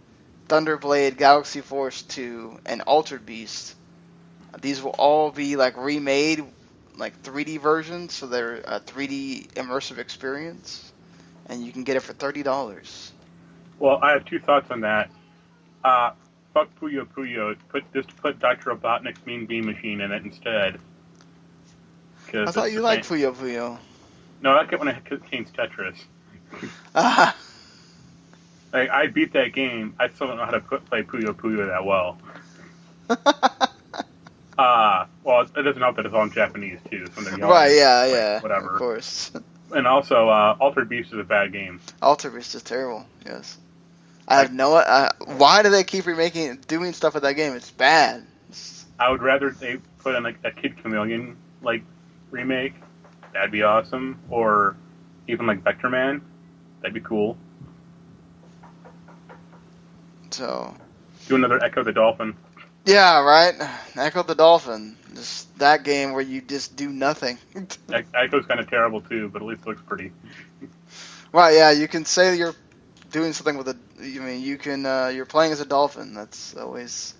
Thunderblade, Galaxy Force 2, and Altered Beast. These will all be like remade, like 3D versions, so they're a 3D immersive experience, and you can get it for $30. Well, I have two thoughts on that. Fuck Puyo Puyo. Put Dr. Robotnik's Mean Bean Machine in it instead. I thought you liked Puyo Puyo. No, I like it when it contains Tetris. Like, I beat that game. I still don't know how to play Puyo Puyo that well. Well, it doesn't help that it's all in Japanese, too. So right, yeah. Whatever. Of course. And also, Altered Beast is a bad game. Altered Beast is terrible, yes. I have no... why do they keep doing stuff with that game? It's bad. I would rather they put in, like, a Kid Chameleon, like, remake. That'd be awesome. Or even, like, Vector Man. That'd be cool. So... Do another Echo the Dolphin. Yeah, right? Echo the Dolphin. Just that game where you just do nothing. Echo's kind of terrible, too, but at least it looks pretty. Right, yeah, you can say that you're doing something with you're playing as a dolphin. That's always...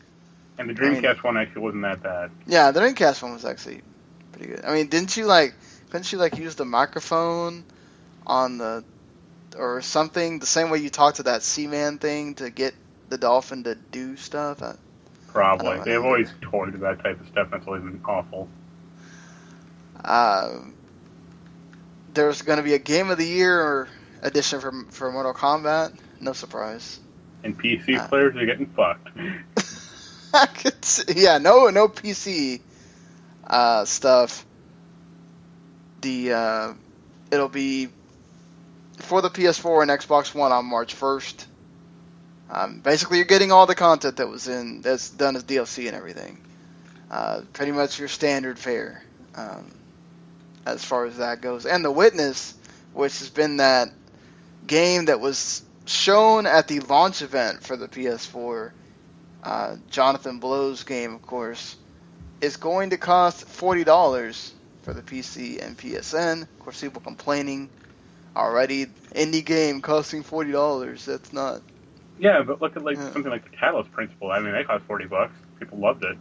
And the Dreamcast one actually wasn't that bad. Yeah, the Dreamcast one was actually pretty good. I mean, couldn't you use the microphone on or something, the same way you talk to that Seaman thing to get the dolphin to do stuff? Probably. They've always toyed with that type of stuff. That's always been awful. There's going to be a Game of the Year edition for Mortal Kombat. No surprise. And PC players are getting fucked. I could see, yeah, no PC stuff. It'll be for the PS4 and Xbox One on March 1st. Basically, you're getting all the content that's done as DLC and everything. Pretty much your standard fare, as far as that goes. And The Witness, which has been that game that was shown at the launch event for the PS4, Jonathan Blow's game, of course, is going to cost $40 for the PC and PSN. Of course, people complaining already. Indie game costing $40. That's not... Yeah, but look at something like the Catalyst Principle. I mean, they cost $40. People loved it.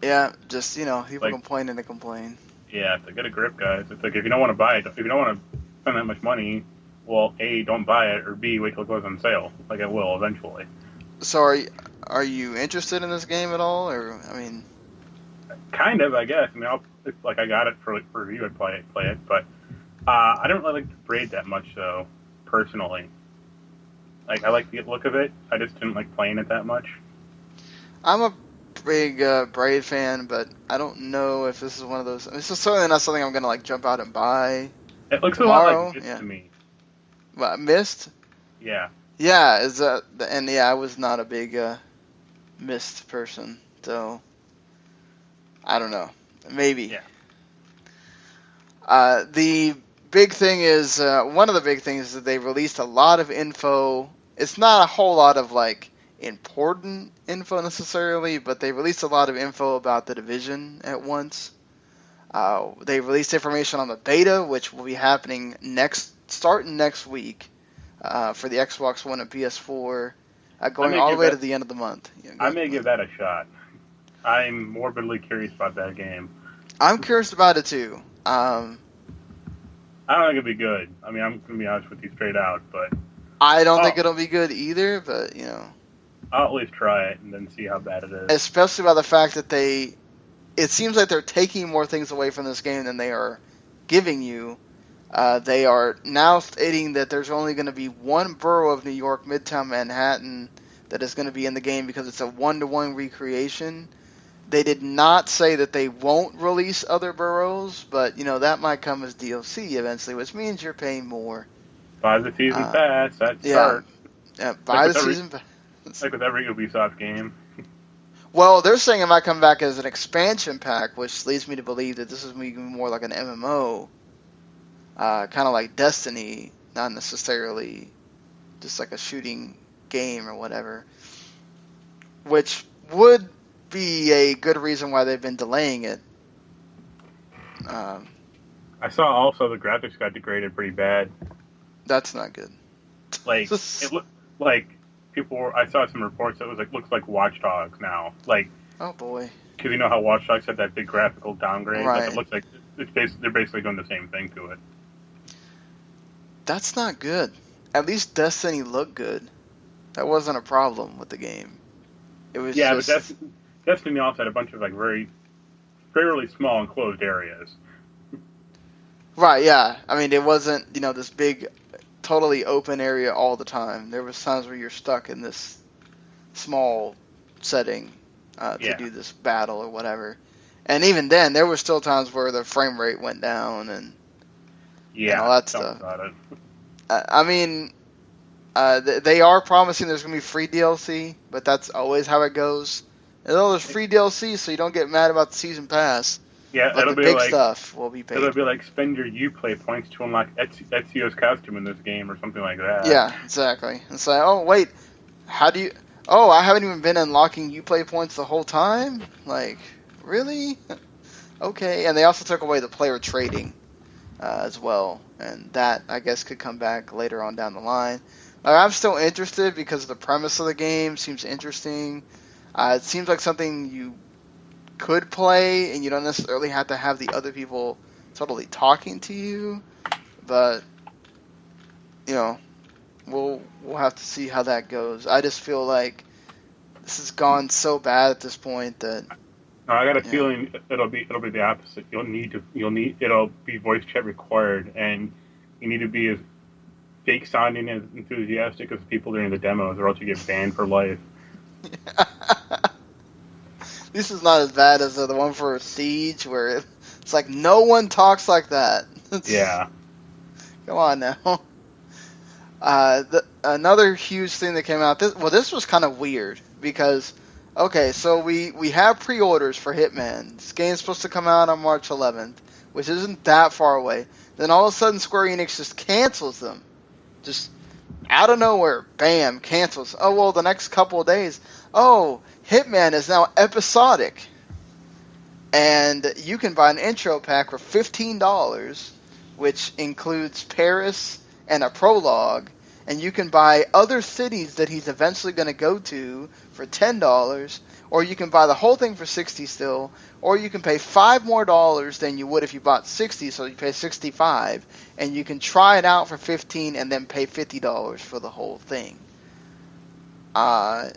Yeah, just people Like- complain and they complain. Yeah, to get a grip, guys. It's like if you don't want to buy it, if you don't want to spend that much money, well, A, don't buy it, or B, wait till it goes on sale. Like it will eventually. So are you interested in this game at all, or I mean? Kind of, I guess. I mean, it's like I got it for review. I'd play it, but I don't really like the braid that much, though. Personally, like I like the look of it. I just didn't like playing it that much. I'm a big Braid fan, but I don't know if this is one of those. This is certainly not something I'm gonna like jump out and buy. It looks Tomorrow, a lot like this to me. What, Mist? Yeah. Yeah, I was not a big Mist person, so I don't know. Maybe. Yeah. The big thing is one of the big things is that they released a lot of info. It's not a whole lot of like important info necessarily, but they released a lot of info about the Division at once. They released information on the beta, which will be happening starting next week for the Xbox One and PS4, going all the way to the end of the month. I may give that a shot. I'm morbidly curious about that game. I'm curious about it too. I don't think it'll be good. I mean, I'm gonna be honest with you straight out, but I don't think it'll be good either. But I'll at least try it and then see how bad it is. Especially by the fact that it seems like they're taking more things away from this game than they are giving you. They are now stating that there's only going to be one borough of New York, Midtown Manhattan, that is going to be in the game because it's a 1-to-1 recreation. They did not say that they won't release other boroughs, but that might come as DLC eventually, which means you're paying more. Buy the season pass. That's start. Yeah, buy the season pass. Like with every Ubisoft game. Well, they're saying it might come back as an expansion pack, which leads me to believe that this is maybe more like an MMO, kind of like Destiny, not necessarily just like a shooting game or whatever, which would be a good reason why they've been delaying it. I saw also the graphics got degraded pretty bad. That's not good. Like it looked like I saw some reports that looks like Watch Dogs now. Like, oh boy, because you know how Watch Dogs had that big graphical downgrade. Right. Like, it looks like they're basically doing the same thing to it. That's not good. At least Destiny looked good. That wasn't a problem with the game. It was but Destiny also had a bunch of like fairly small enclosed areas. Right, yeah. I mean, it wasn't, this big, totally open area all the time. There was times where you're stuck in this small setting to do this battle or whatever. And even then, there were still times where the frame rate went down and all that stuff. About it. I mean, they are promising there's going to be free DLC, but that's always how it goes. There's free DLC, so you don't get mad about the season pass. Yeah, but it'll the be big like stuff will be paid. It'll be like spend your Uplay points to unlock Ezio's costume in this game or something like that. Yeah, exactly. It's like, oh wait, how do you? Oh, I haven't even been unlocking Uplay points the whole time. Like, really? Okay. And they also took away the player trading as well, and that I guess could come back later on down the line. I'm still interested because the premise of the game seems interesting. It seems like something you could play, and you don't necessarily have to have the other people totally talking to you. But we'll have to see how that goes. I just feel like this has gone so bad at this point that. I got a feeling it'll be the opposite. It'll be voice chat required, and you need to be as fake sounding as enthusiastic as people during the demos, or else you get banned for life. This is not as bad as the one for Siege, where it's like no one talks like that. Yeah. Come on now. Another huge thing that came out. This was kind of weird because, okay, so we have pre-orders for Hitman. This game's supposed to come out on March 11th, which isn't that far away. Then all of a sudden, Square-Enix just cancels them, just out of nowhere. Bam, cancels. Oh well, the next couple of days. Oh, Hitman is now episodic, and you can buy an intro pack for $15, which includes Paris and a prologue, and you can buy other cities that he's eventually going to go to for $10, or you can buy the whole thing for $60 still, or you can pay $5 more than you would if you bought $60, so you pay $65, and you can try it out for $15 and then pay $50 for the whole thing. And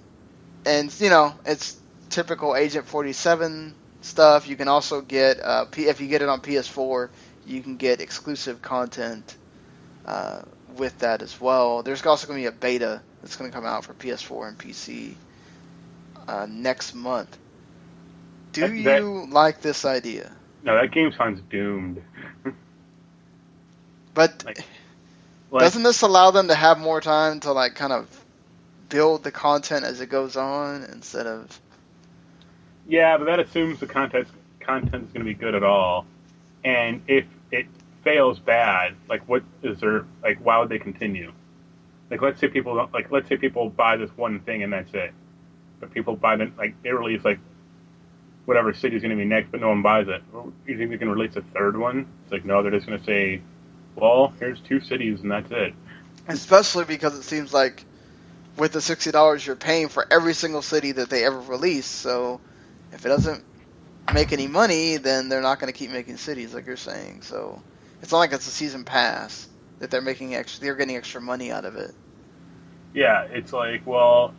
it's typical Agent 47 stuff. You can also get if you get it on PS4, you can get exclusive content with that as well. There's also going to be a beta that's going to come out for PS4 and PC next month. Do you like this idea? No, that game sounds doomed. But doesn't this allow them to have more time to kind of build the content as it goes on instead of... Yeah, but that assumes the content is going to be good at all. And if it fails bad, what is there? Why would they continue? Let's say people don't, let's say people buy this one thing and that's it. But people buy they release whatever city's going to be next, but no one buys it. You think they can release a third one? It's no, they're just going to say, well, here's 2 cities and that's it. Especially because it seems like with the $60 you're paying for every single city that they ever release. So if it doesn't make any money, then they're not going to keep making cities like you're saying. So it's not like it's a season pass that they're getting extra money out of it. Yeah, it's well,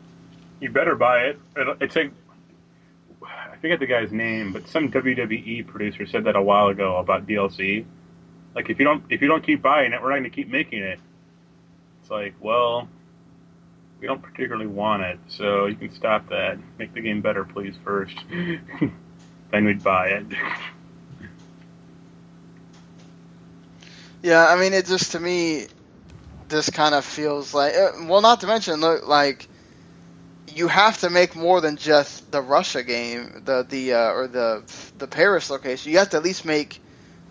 you better buy it. It's I forget the guy's name, but some WWE producer said that a while ago about DLC. If you don't keep buying it, we're not going to keep making it. It's well, we don't particularly want it, so you can stop that. Make the game better, please, first. Then we'd buy it. Yeah, I mean, it just, to me, this kind of feels like... Well, not to mention, look, you have to make more than just the Russia game, or the Paris location. You have to at least make...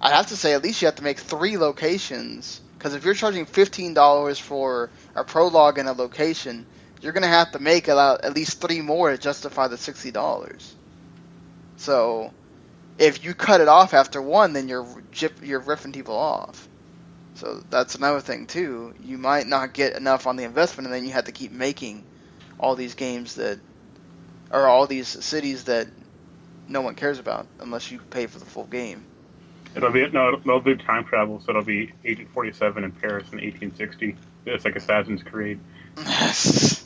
I'd have to say at least you have to make 3 locations, because if you're charging $15 for a prologue and a location, you're going to have to make at least 3 more to justify the $60. So, if you cut it off after 1, then you're ripping people off. So that's another thing too. You might not get enough on the investment, and then you have to keep making all these games or all these cities that no one cares about unless you pay for the full game. They'll do time travel, so it'll be Agent 47 in Paris in 1860. It's like Assassin's Creed. But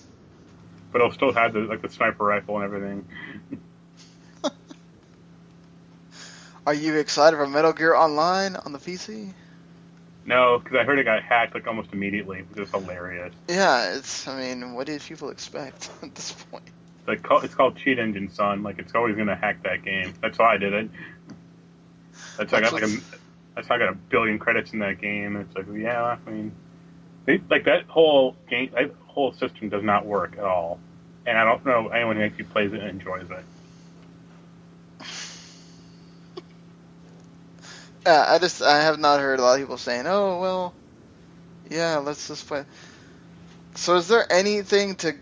it'll still have the sniper rifle and everything. Are you excited for Metal Gear Online on the PC? No, because I heard it got hacked almost immediately, which is hilarious. Yeah, what did people expect at this point? It's called Cheat Engine, son. It's always going to hack that game. That's why I did it. That's how I got a billion credits in that game. It's yeah, I mean, that whole game, that whole system does not work at all, and I don't know anyone who actually plays it and enjoys it. I have not heard a lot of people saying, "Oh well, yeah, let's just play." So, is there anything to,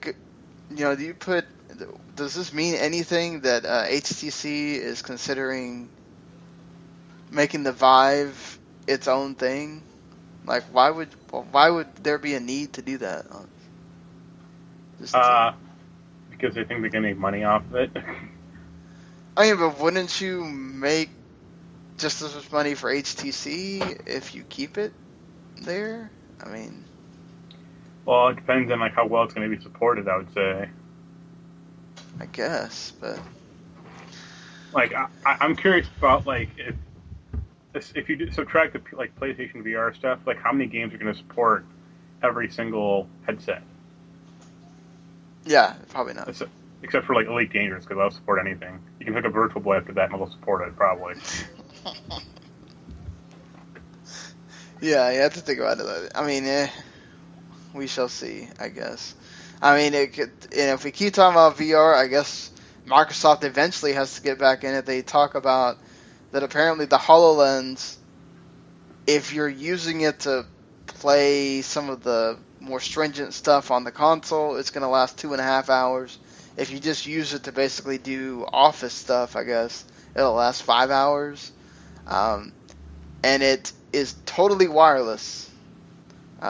does this mean anything that HTC is considering making the Vive its own thing? Why would there be a need to do that? Because they think they can make money off of it. I mean, but wouldn't you make just as much money for HTC if you keep it there? I mean... Well, it depends on how well it's going to be supported, I would say. I guess, but... I'm curious about, if you subtract the PlayStation VR stuff, how many games are going to support every single headset? Yeah, probably not. Except for Elite Dangerous, because they'll support anything. You can hook a Virtual Boy after that, and they'll support it probably. Yeah, you have to think about it. I mean, we shall see, I guess. I mean, if we keep talking about VR, I guess Microsoft eventually has to get back in it. They talk about that apparently the HoloLens, if you're using it to play some of the more stringent stuff on the console, it's going to last 2.5 hours. If you just use it to basically do office stuff, I guess, it'll last 5 hours. And it is totally wireless.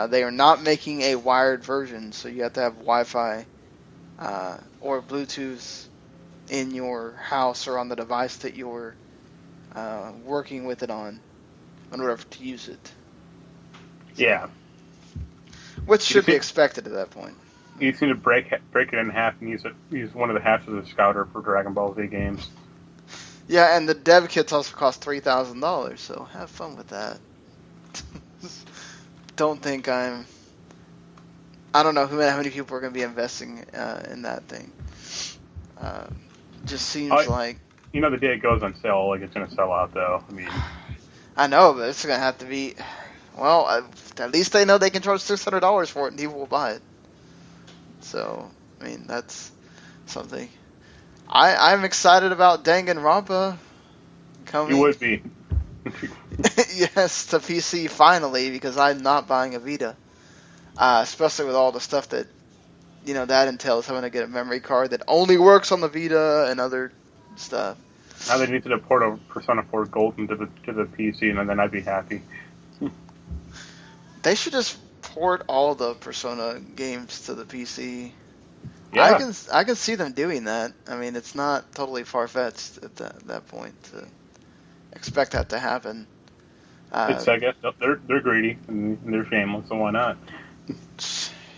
They are not making a wired version, so you have to have Wi-Fi or Bluetooth in your house or on the device that you're working with it on in order to use it. Yeah. Which should be expected at that point. You seem to break it in half and use one of the halves as a scouter for Dragon Ball Z games. Yeah, and the dev kits also cost $3,000, so have fun with that. Don't think I don't know how many people are going to be investing in that thing. Just seems like... You know, the day it goes on sale, like, it's going to sell out, though. I mean... I know, but it's going to have to be... Well, at least they know they can charge $600 for it and people will buy it. So, I mean, that's something. I'm excited about Danganronpa coming. You would be. Yes, to PC finally, because I'm not buying a Vita. Especially with all the stuff that, that entails having to get a memory card that only works on the Vita and other stuff. Now they need to port a Persona 4 Golden to the PC, and then I'd be happy. They should just port all the Persona games to the PC. Yeah. I can see them doing that. I mean, it's not totally far-fetched at that point to expect that to happen. It's, I guess, they're greedy and they're shameless, so why not?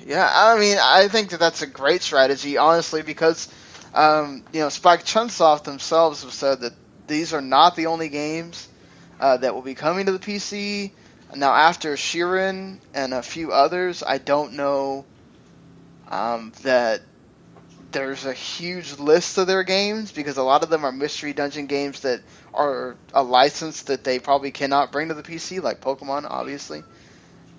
Yeah, I mean, I think that's a great strategy, honestly, because, Spike Chunsoft themselves have said that these are not the only games that will be coming to the PC. Now, after Shiren and a few others, I don't know that there's a huge list of their games, because a lot of them are mystery dungeon games that are a license that they probably cannot bring to the PC, like Pokemon, obviously.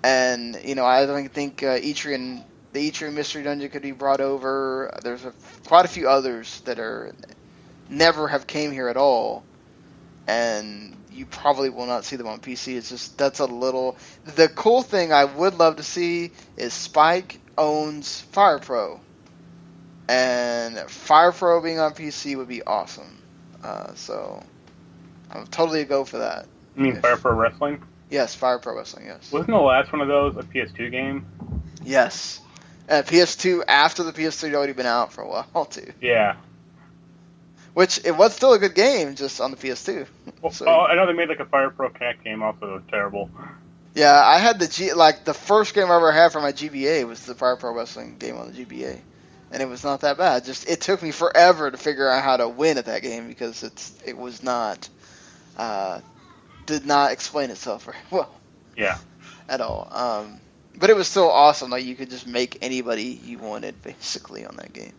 And, I don't think the Etrian Mystery Dungeon could be brought over. There's quite a few others that never have came here at all. And you probably will not see them on PC. It's just, that's a little... The cool thing I would love to see is Spike owns Fire Pro. And Fire Pro being on PC would be awesome. So, I'm totally a go for that. You mean Fire Pro Wrestling? Yes, Fire Pro Wrestling, yes. Wasn't the last one of those a PS2 game? Yes. PS2 after the PS3 had already been out for a while, too. Yeah. Which, it was still a good game, just on the PS2. Well, So, I know they made like a Fire Pro Connect game also that was terrible. yeah, I had the first game I ever had for my GBA was the Fire Pro Wrestling game on the GBA. And it was not that bad. Just, it took me forever to figure out how to win at that game, because it was not, did not explain itself very well. Yeah. At all. But it was still awesome. Like, you could just make anybody you wanted, basically, on that game.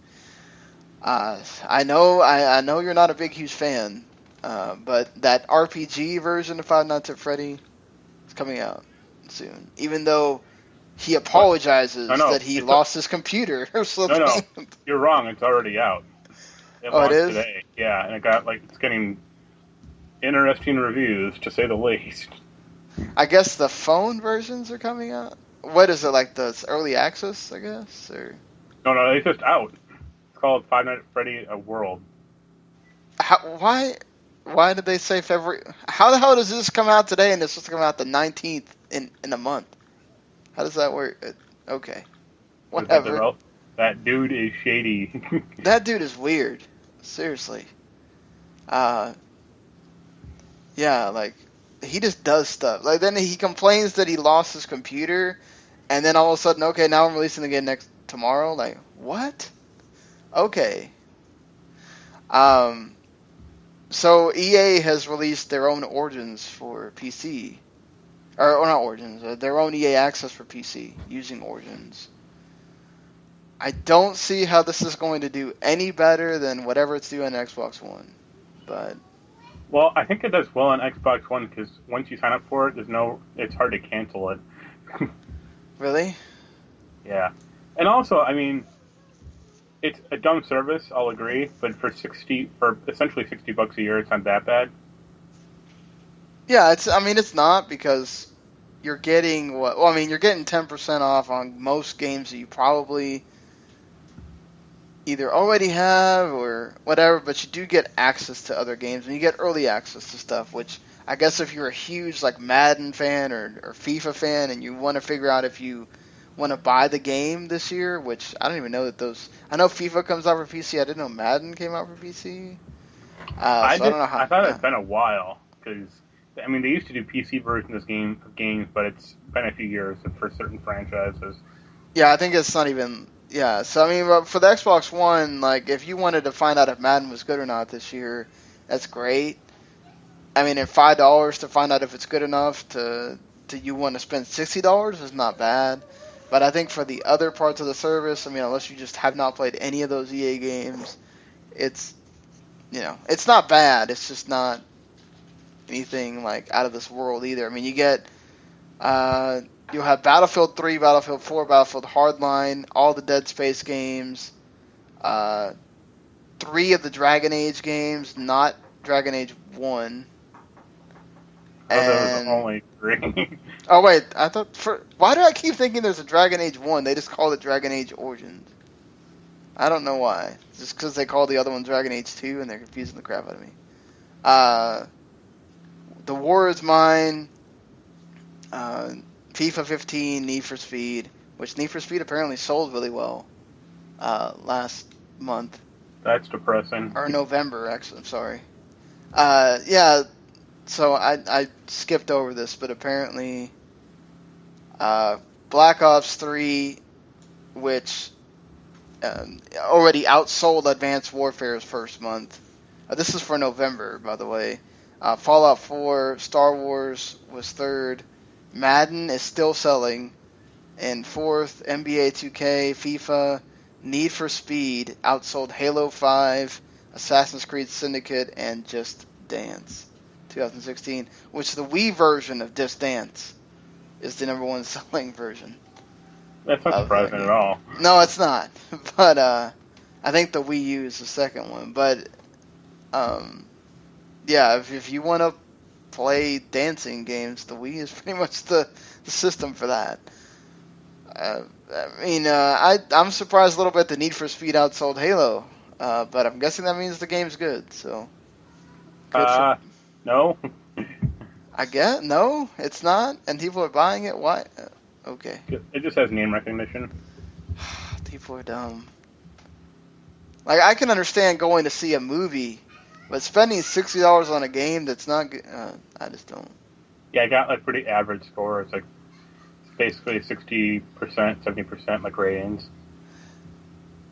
I know you're not a huge fan, but that RPG version of Five Nights at Freddy is coming out soon. Even though he apologizes that he lost his computer or something. No, you're wrong. It's already out. It launched is? today. Yeah, and it's getting interesting reviews, to say the least. I guess the phone versions are coming out. What is it, like the early access, I guess? Or No, it's just out. It's called Five Nights at Freddy: A World. Why did they say February? How the hell does this come out today and it's supposed to come out the 19th in a month? How does that work? Okay. Whatever. That dude is shady. That dude is weird. Seriously. Yeah, like, he just does stuff. Like, then he complains that he lost his computer, and then all of a sudden, okay, now I'm releasing it again tomorrow. Like, what? Okay. So EA has released their own Origins for PC. Or not Origins, their own EA Access for PC using Origins. I don't see how this is going to do any better than whatever it's doing on Xbox One. But well, I think it does well on Xbox One, because once you sign up for it, it's hard to cancel it. Really? Yeah. And also, I mean, it's a dumb service, I'll agree, but for essentially $60 a year, it's not that bad. Yeah, it's not, because you're getting you're getting 10% off on most games that you probably either already have or whatever, but you do get access to other games, and you get early access to stuff, which I guess if you're a huge like Madden fan or FIFA fan and you want to figure out if you want to buy the game this year, which I don't even know that those. I know FIFA comes out for PC. I didn't know Madden came out for PC. So I don't know how. I thought it's been a while because I mean they used to do PC versions of games, but it's been a few years for certain franchises. Yeah, I think it's not even. Yeah, so I mean, for the Xbox One, like if you wanted to find out if Madden was good or not this year, that's great. I mean, at $5 to find out if it's good enough to you want to spend $60 is not bad. But I think for the other parts of the service, I mean, unless you just have not played any of those EA games, it's it's not bad. It's just not anything like out of this world either. I mean, you get you'll have Battlefield 3, Battlefield 4, Battlefield Hardline, all the Dead Space games, 3 of the Dragon Age games, not Dragon Age 1. Those only 3. Oh wait, I thought why do I keep thinking there's a Dragon Age 1? They just call it Dragon Age Origins. I don't know why. Just because they call the other one Dragon Age 2 and they're confusing the crap out of me. The War is Mine, FIFA 15, Need for Speed, which Need for Speed apparently sold really well last month. That's depressing. Or November, actually. I'm sorry. Yeah. So I skipped over this, but apparently Black Ops 3, which already outsold Advanced Warfare's first month. This is for November, by the way. Fallout 4, Star Wars was third. Madden is still selling. And fourth, NBA 2K, FIFA, Need for Speed outsold Halo 5, Assassin's Creed Syndicate, and Just Dance. 2016, which the Wii version of Just Dance is the number one selling version. That's not surprising at all. No, it's not. But I think the Wii U is the second one. But yeah, if you want to play dancing games, the Wii is pretty much the system for that. I mean, I'm surprised a little bit that Need for Speed outsold Halo, but I'm guessing that means the game's good. So. No. I guess no, it's not, and people are buying it. Why? Okay. It just has name recognition. People are dumb. Like I can understand going to see a movie, but spending $60 on a game that's not good, I just don't. Yeah, I got like pretty average score. It's like basically 60%, 70% like ratings.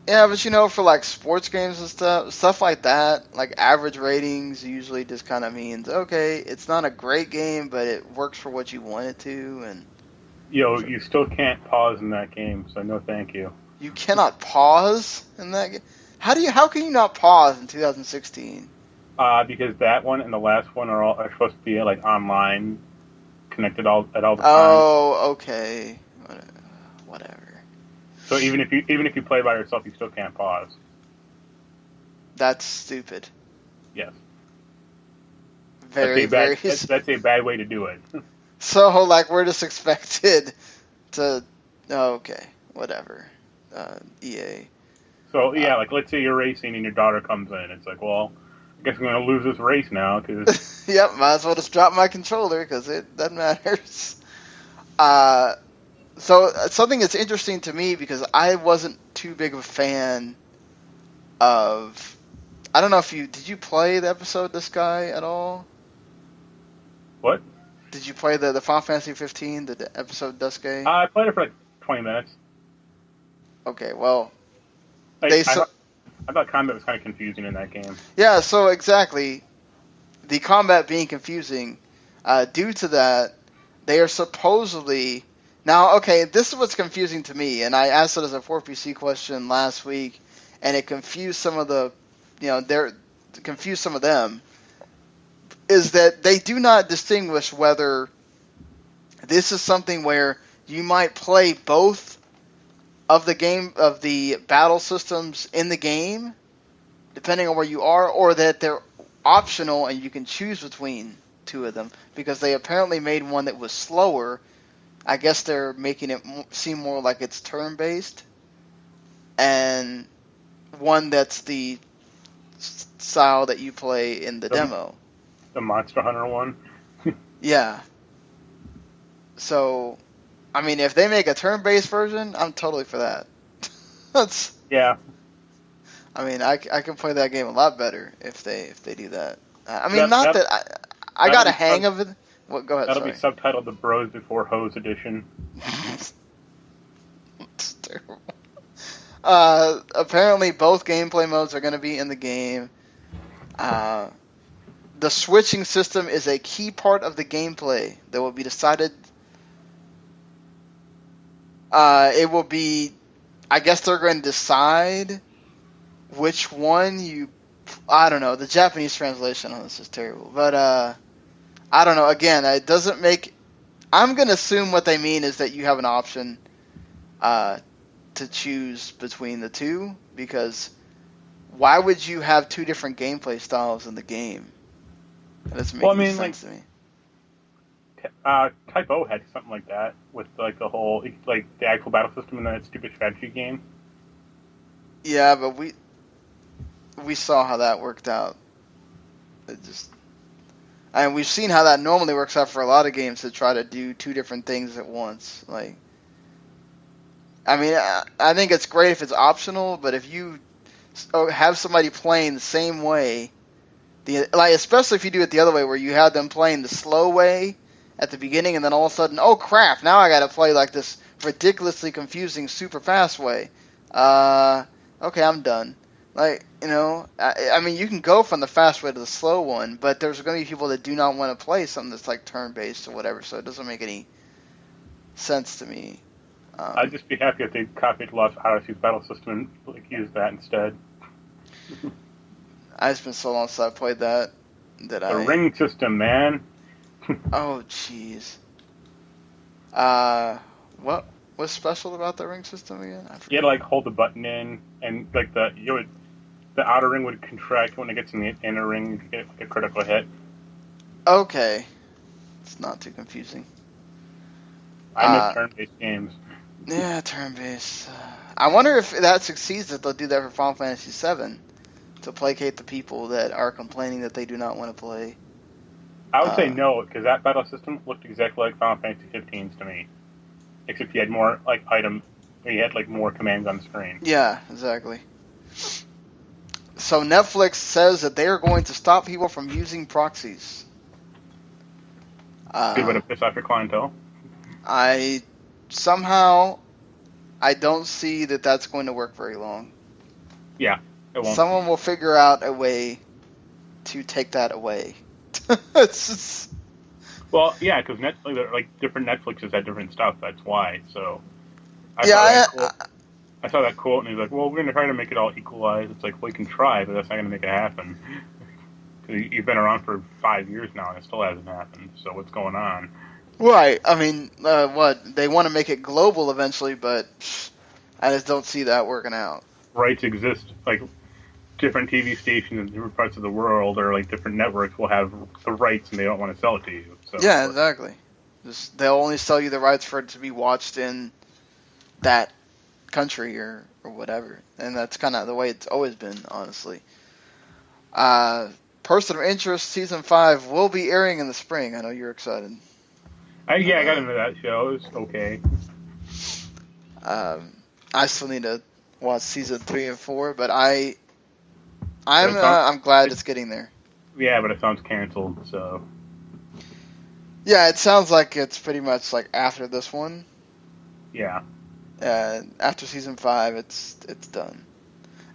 Yeah, but for like sports games and stuff like that, like average ratings usually just kind of means, okay, it's not a great game, but it works for what you want it to, and... You still can't pause in that game, so no thank you. You cannot pause in that game? How can you not pause in 2016? Because that one and the last one are supposed to be like online, connected at all the time. Oh, okay. Whatever. So even if you play by yourself, you still can't pause. That's stupid. Yes. Very. That's a bad way to do it. So like we're just expected to. Oh, okay, whatever. EA. So yeah, like let's say you're racing and your daughter comes in. It's like, well, I guess I'm going to lose this race now because. Yep, might as well just drop my controller because that matters. So something that's interesting to me because I wasn't too big of a fan of. I don't know if did you play the episode This Guy at all? What? Did you play the Final Fantasy 15, the episode Dusk Guy? I played it for like 20 minutes. Okay, well, I thought combat was kind of confusing in that game. Yeah, so exactly, the combat being confusing, due to that, they are supposedly. Now, okay, this is what's confusing to me, and I asked it as a 4PC question last week, and it confused some of confused some of them, is that they do not distinguish whether this is something where you might play both of the battle systems in the game, depending on where you are, or that they're optional and you can choose between two of them, because they apparently made one that was slower. I guess they're making it seem more like it's turn-based, and one that's the style that you play in the demo. The Monster Hunter one? Yeah. So, I mean, if they make a turn-based version, I'm totally for that. That's. Yeah. I mean, I can play that game a lot better if they do that. I mean, That, not that, that I that'll got a be hang of it. What? Go ahead. that'll be Sorry. subtitled The Bros Before Hoes Edition. It's terrible. Apparently, both gameplay modes are going to be in the game. The switching system is a key part of the gameplay that will be decided. It will be. I guess they're going to decide which one you. I don't know. The Japanese translation on this is terrible, but I don't know. Again, it doesn't make. I'm going to assume what they mean is that you have an option to choose between the two, because why would you have two different gameplay styles in the game? That doesn't make any sense to me. Type O had something like that with like the whole like the actual battle system in that stupid strategy game. Yeah, but we saw how that worked out. And we've seen how that normally works out for a lot of games that try to do two different things at once. Like, I mean, I think it's great if it's optional, but if you have somebody playing the same way, especially if you do it the other way, where you have them playing the slow way at the beginning, and then all of a sudden, oh crap, now I got to play like this ridiculously confusing super fast way. Okay, I'm done. Like, you know, I mean, you can go from the fast way to the slow one, but there's going to be people that do not want to play something that's like turn-based or whatever, so it doesn't make any sense to me. I'd just be happy if they copied Lost Odyssey's battle system and like used that instead. It's been so long since I played that. The ring system, man. Oh, jeez. What was special about the ring system again? You had to like hold the button in, and like the outer ring would contract when it gets in the inner ring. You get like a critical hit. Okay, it's not too confusing. I miss turn-based games. Yeah, turn-based. I wonder if that succeeds, that they'll do that for Final Fantasy VII to placate the people that are complaining that they do not want to play. I would say no, because that battle system looked exactly like Final Fantasy 15's to me. Except you had more like you had like more commands on the screen. Yeah, exactly. So Netflix says that they are going to stop people from using proxies. Good way to piss off your clientele. I don't see that that's going to work very long. Yeah, it won't. Someone will figure out a way to take that away. It's just... Well, yeah, because like different Netflixes had different stuff. That's why. So I saw that quote, and he's like, "Well, we're going to try to make it all equalized." It's like, well, you can try, but that's not going to make it happen. Because you've been around for 5 years now, and it still hasn't happened. So what's going on? Right. I mean, they want to make it global eventually, but I just don't see that working out. Rights exist, like different TV stations in different parts of the world, or like different networks will have the rights, and they don't want to sell it to you. So, yeah, exactly. They'll only sell you the rights for it to be watched in that country or whatever, and that's kind of the way it's always been, honestly. Person of Interest Season 5 will be airing in the spring. I know you're excited. I got into that show. It was okay. I still need to watch Season 3 and 4, but I'm glad it's getting there. Yeah, but it sounds canceled, so... Yeah, it sounds like it's pretty much like after this one. Yeah. After Season 5, it's done.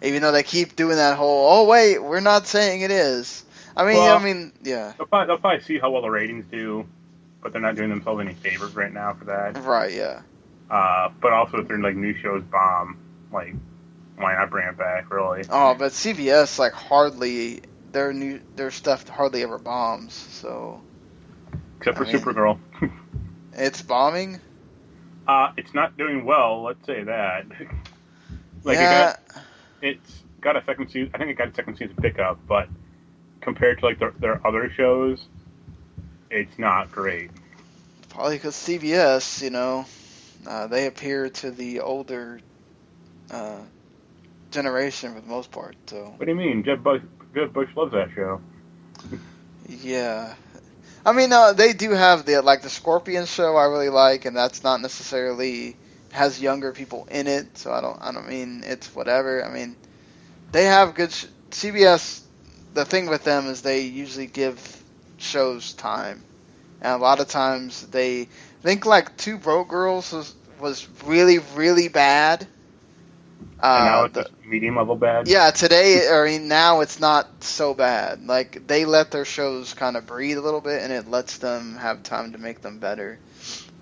Even though they keep doing that whole, oh wait, we're not saying it is. Yeah. They'll probably see how well the ratings do, but they're not doing themselves any favors right now for that. Right, yeah. But also if their like new shows bomb, like, why not bring it back, really? Oh, but CBS, like, hardly, their stuff hardly ever bombs, so... Except for Supergirl. It's bombing? It's not doing well, let's say that. Like, yeah. It's got a second season, I think it got a second season pickup, but compared to, like, their other shows, it's not great. Probably because CBS, you know, they appear to the older generation for the most part, so... What do you mean? Jeb Bush loves that show. Yeah. I mean, they do have the Scorpion show I really like, and that's not necessarily has younger people in it, so I don't mean it's whatever. I mean, they have good CBS. The thing with them is they usually give shows time, and a lot of times they think like Two Broke Girls was really really bad. And now it's just medium level bad. Yeah, now it's not so bad. Like, they let their shows kind of breathe a little bit, and it lets them have time to make them better.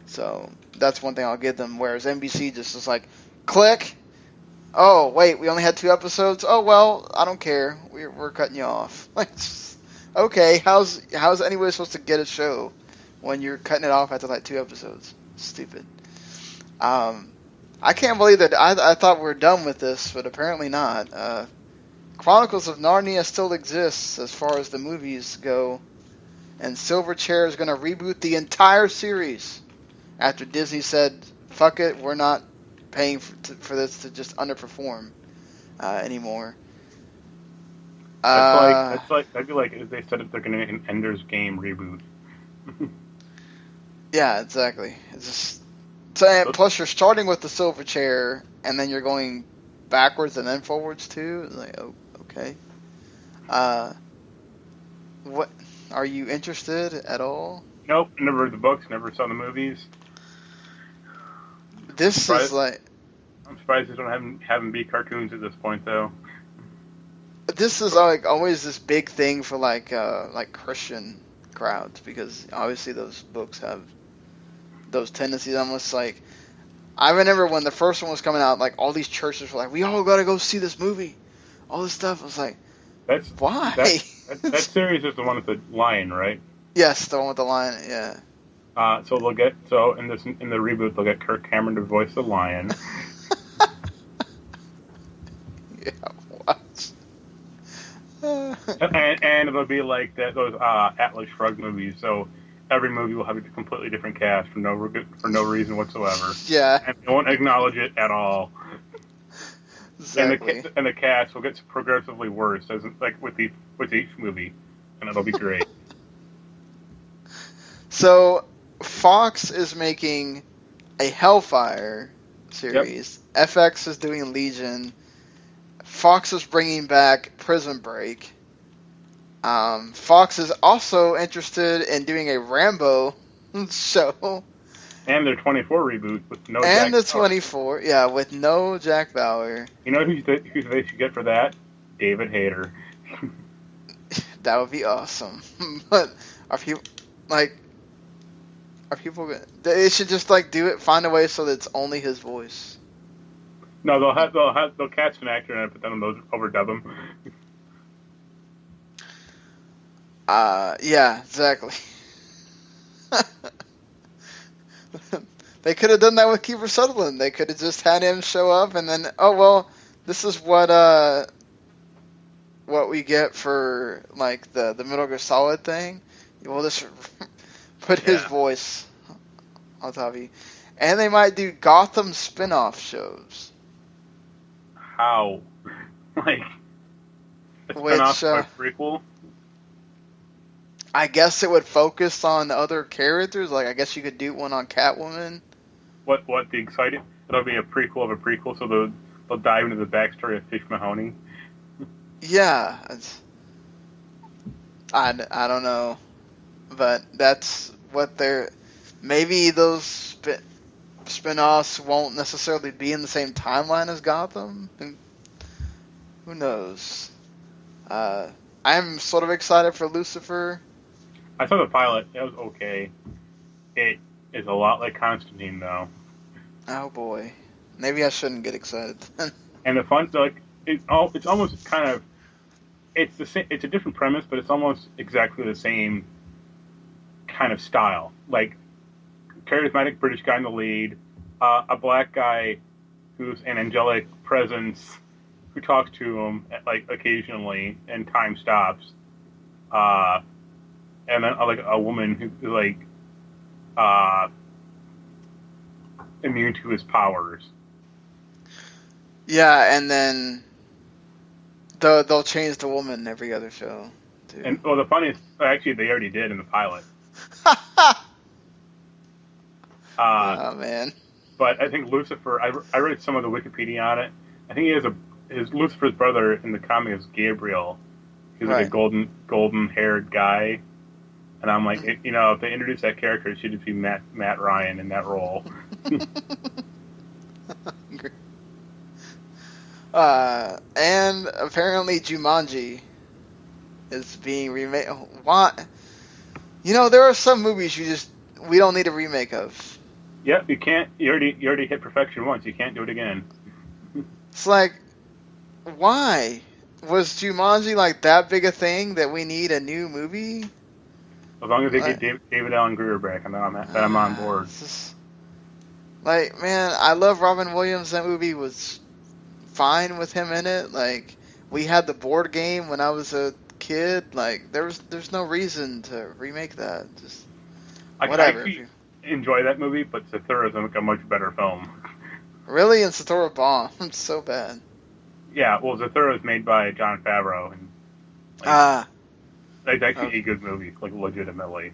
So, that's one thing I'll give them, whereas NBC just is like, click, oh, wait, we only had 2 episodes? Oh, well, I don't care. We're cutting you off. Like, okay, how's anybody supposed to get a show when you're cutting it off after, 2 episodes? Stupid. I can't believe that I thought we were done with this, but apparently not. Chronicles of Narnia still exists as far as the movies go, and Silverchair is going to reboot the entire series after Disney said, fuck it, we're not paying for this to just underperform anymore. That'd be like if they said if they're going to an Ender's Game reboot. Yeah, exactly. It's just... So, plus, you're starting with the Silverchair, and then you're going backwards and then forwards too. It's like, oh, okay. What are you interested at all? Nope, never read the books, never saw the movies. This is like... I'm surprised they don't have them be cartoons at this point, though. This is like always this big thing for like Christian crowds, because obviously those books have those tendencies. Almost like, I remember when the first one was coming out, like all these churches were like, we all gotta go see this movie, all this stuff. I was like, why? That series is the one with the lion, right? Yes, the one with the lion. Yeah. So in the reboot they'll get Kirk Cameron to voice the lion. Yeah. What? and it'll be like those Atlas Shrugged movies. So every movie will have a completely different cast for no reason whatsoever. Yeah. And they won't acknowledge it at all. Exactly. And the cast will get progressively worse, with each movie, and it'll be great. So Fox is making a Hellfire series. Yep. FX is doing Legion. Fox is bringing back Prison Break. Fox is also interested in doing a Rambo show. And their 24 reboot with no Jack Bauer. And the 24, yeah, with no Jack Bauer. You know who they should get for that? David Hayter. That would be awesome. But are people gonna... They should just do it, find a way so that it's only his voice. No, they'll cast an actor and put them those overdub him. Yeah, exactly. They could have done that with Kiefer Sutherland. They could have just had him show up and then, oh well, this is what we get for the Metal Gear Solid thing. We'll just put his voice on top of you. And they might do Gotham spin-off shows. How? A spin-off or a prequel? I guess it would focus on other characters. I guess you could do one on Catwoman. What the exciting? It'll be a prequel of a prequel, so they'll dive into the backstory of Fish Mahoney. Yeah, I don't know, but that's what they're... Maybe those spin-offs won't necessarily be in the same timeline as Gotham. Who knows? I'm sort of excited for Lucifer. I saw the pilot. It was okay. It is a lot like Constantine, though. Oh boy, maybe I shouldn't get excited. And the fun, it's almost kind of, it's the same. It's a different premise, but it's almost exactly the same kind of style. Charismatic British guy in the lead, a black guy who's an angelic presence who talks to him occasionally, and time stops. And then a woman who's immune to his powers. Yeah, and then they'll change the woman every other show too. And the funniest, actually, they already did in the pilot. Oh man. But I think Lucifer. I read some of the Wikipedia on it. I think he has his Lucifer's brother in the comic is Gabriel. He's like a golden haired guy. And I'm like, if they introduce that character, it should just be Matt Ryan in that role. And apparently Jumanji is being remade. Why? There are some movies we don't need a remake of. Yep, you can't. You already hit perfection once. You can't do it again. It's like, why? Was Jumanji like that big a thing that we need a new movie? As long as they get David Allen Greer back, I'm on board. Like, man, I love Robin Williams. That movie was fine with him in it. Like, we had the board game when I was a kid. Like, there's no reason to remake that. Just whatever. I enjoy that movie, but Zathura is a much better film. Really? And Zathura bombed. It's so bad. Yeah, well, Zathura is made by Jon Favreau, and it's actually a good movie, like legitimately.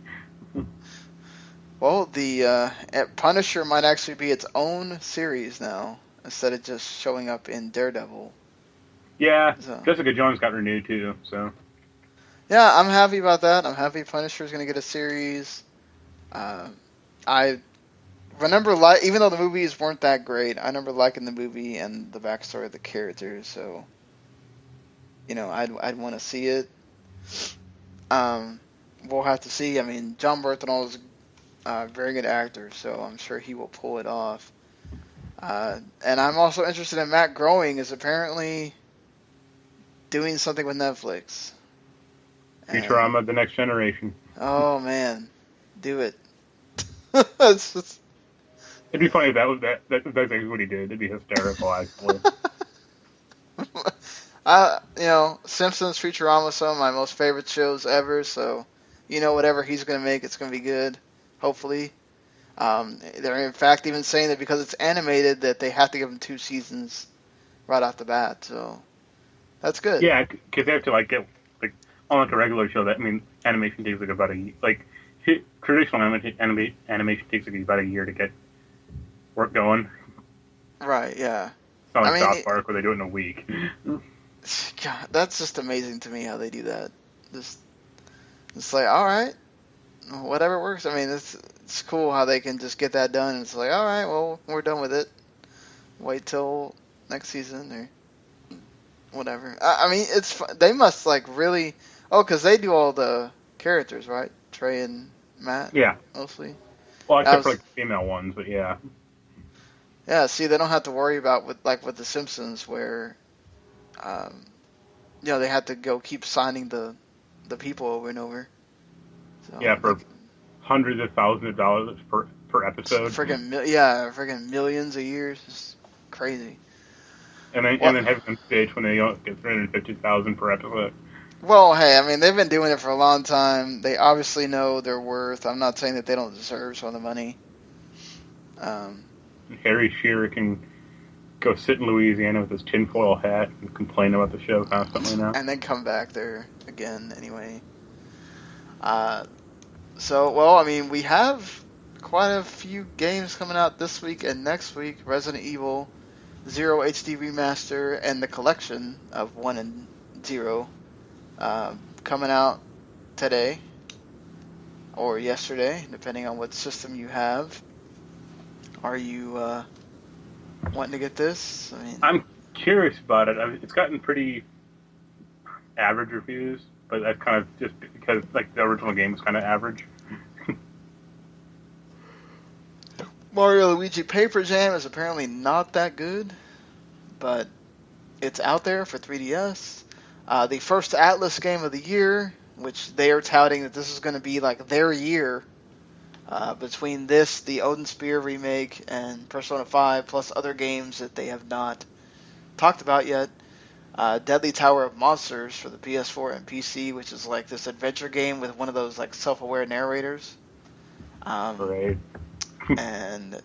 Well, the Punisher might actually be its own series now, instead of just showing up in Daredevil. Yeah, Jessica Jones got renewed too, so. Yeah, I'm happy about that. I'm happy Punisher's going to get a series. I remember, even though the movies weren't that great, I remember liking the movie and the backstory of the characters, so, I'd want to see it. We'll have to see. I mean, John Bernthal is a very good actor, so I'm sure he will pull it off. And I'm also interested in Matt Groening is apparently doing something with Netflix. Futurama, The Next Generation. Oh man, do it. It'd be funny if that's exactly what he did. It'd be hysterical, actually. Simpsons, Futurama, some of my most favorite shows ever. So, whatever he's gonna make, it's gonna be good. Hopefully, they're in fact even saying that because it's animated, that they have to give him 2 seasons right off the bat. So that's good. Yeah, because they have to get unlike a regular show. Animation takes about traditional animation takes about a year to get work going. Right. Yeah. It's not like South Park where they do it in a week. God, that's just amazing to me how they do that. It's like, all right, whatever works. I mean, it's cool how they can just get that done. And it's like, all right, well, we're done with it. Wait till next season or whatever. I mean, they must really. Oh, because they do all the characters, right? Trey and Matt. Yeah. Mostly. Well, except for female ones, but yeah. Yeah. See, they don't have to worry about with The Simpsons where, they had to go keep signing the people over and over. So, yeah, for hundreds of thousands of dollars per episode. Friggin' millions a year. It's just crazy. And then having them stage when they get $350,000 per episode. Well, hey, I mean, they've been doing it for a long time. They obviously know their worth. I'm not saying that they don't deserve some of the money. Harry Shearer can go sit in Louisiana with his tinfoil hat and complain about the show constantly now. And then come back there again anyway. We have quite a few games coming out this week and next week. Resident Evil 0 HD Remaster and the collection of 1 and 0 coming out today or yesterday, depending on what system you have. Are you wanting to get this? I'm curious about it. It's gotten pretty average reviews, but that's kind of just because the original game was kind of average. Mario Luigi Paper Jam is apparently not that good, but it's out there for 3DS. The first Atlas game of the year, which they are touting that this is going to be their year. Between this, the Odin Spear remake, and Persona 5, plus other games that they have not talked about yet. Deadly Tower of Monsters for the PS4 and PC, which is this adventure game with one of those self-aware narrators. Right. And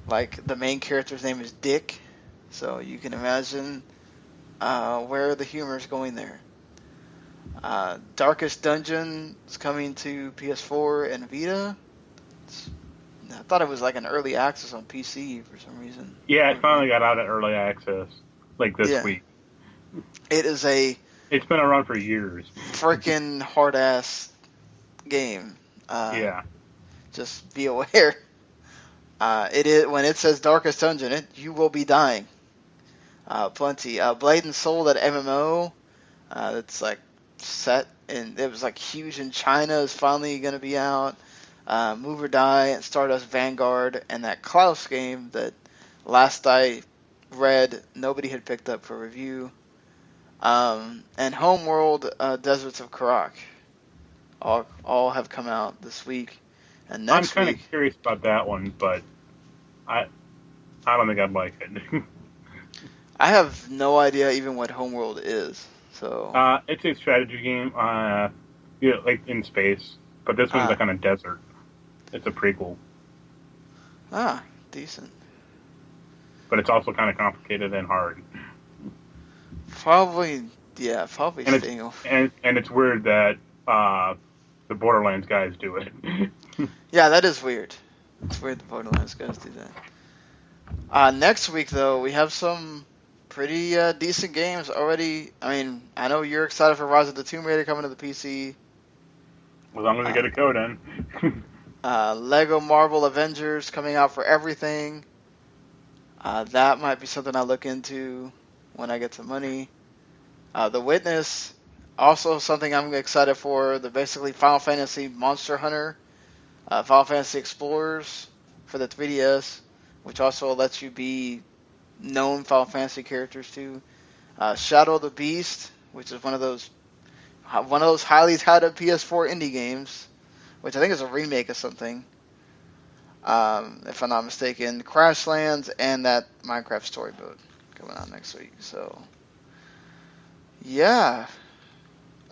the main character's name is Dick, so you can imagine where the humor is going there. Darkest Dungeon is coming to PS4 and Vita. I thought it was like an early access on PC for some reason. Yeah, it finally got out of early access, like this week. It is a... It's been around for years. Freaking hard-ass game. Yeah. Just be aware. It is when it says Darkest Dungeon, you will be dying. Plenty. Blade and Soul, that MMO, that's like set and it was like huge in China, is finally going to be out. Move or Die and Stardust Vanguard, and that Klaus game that last I read nobody had picked up for review. And Homeworld, Deserts of Karak, all have come out this week. And next I'm kind of curious about that one, but I don't think I'd like it. I have no idea even what Homeworld is. So it's a strategy game, like in space, but this one's like on a desert. It's a prequel. Decent. But it's also kind of complicated and hard. Probably and staying off. And it's weird that the Borderlands guys do it. Yeah, that is weird. It's weird the Borderlands guys do that. Next week, though, we have some pretty decent games already. I mean, I know you're excited for Rise of the Tomb Raider coming to the PC. As long as we get a code in. Lego Marvel Avengers coming out for everything. That might be something I look into when I get some money. The Witness, also something I'm excited for. The basically Final Fantasy Monster Hunter, Final Fantasy Explorers for the 3DS, which also lets you be known Final Fantasy characters too. Shadow of the Beast, which is one of those highly touted PS4 indie games, which I think is a remake of something, if I'm not mistaken. Crashlands and that Minecraft story mode coming out next week. So, yeah.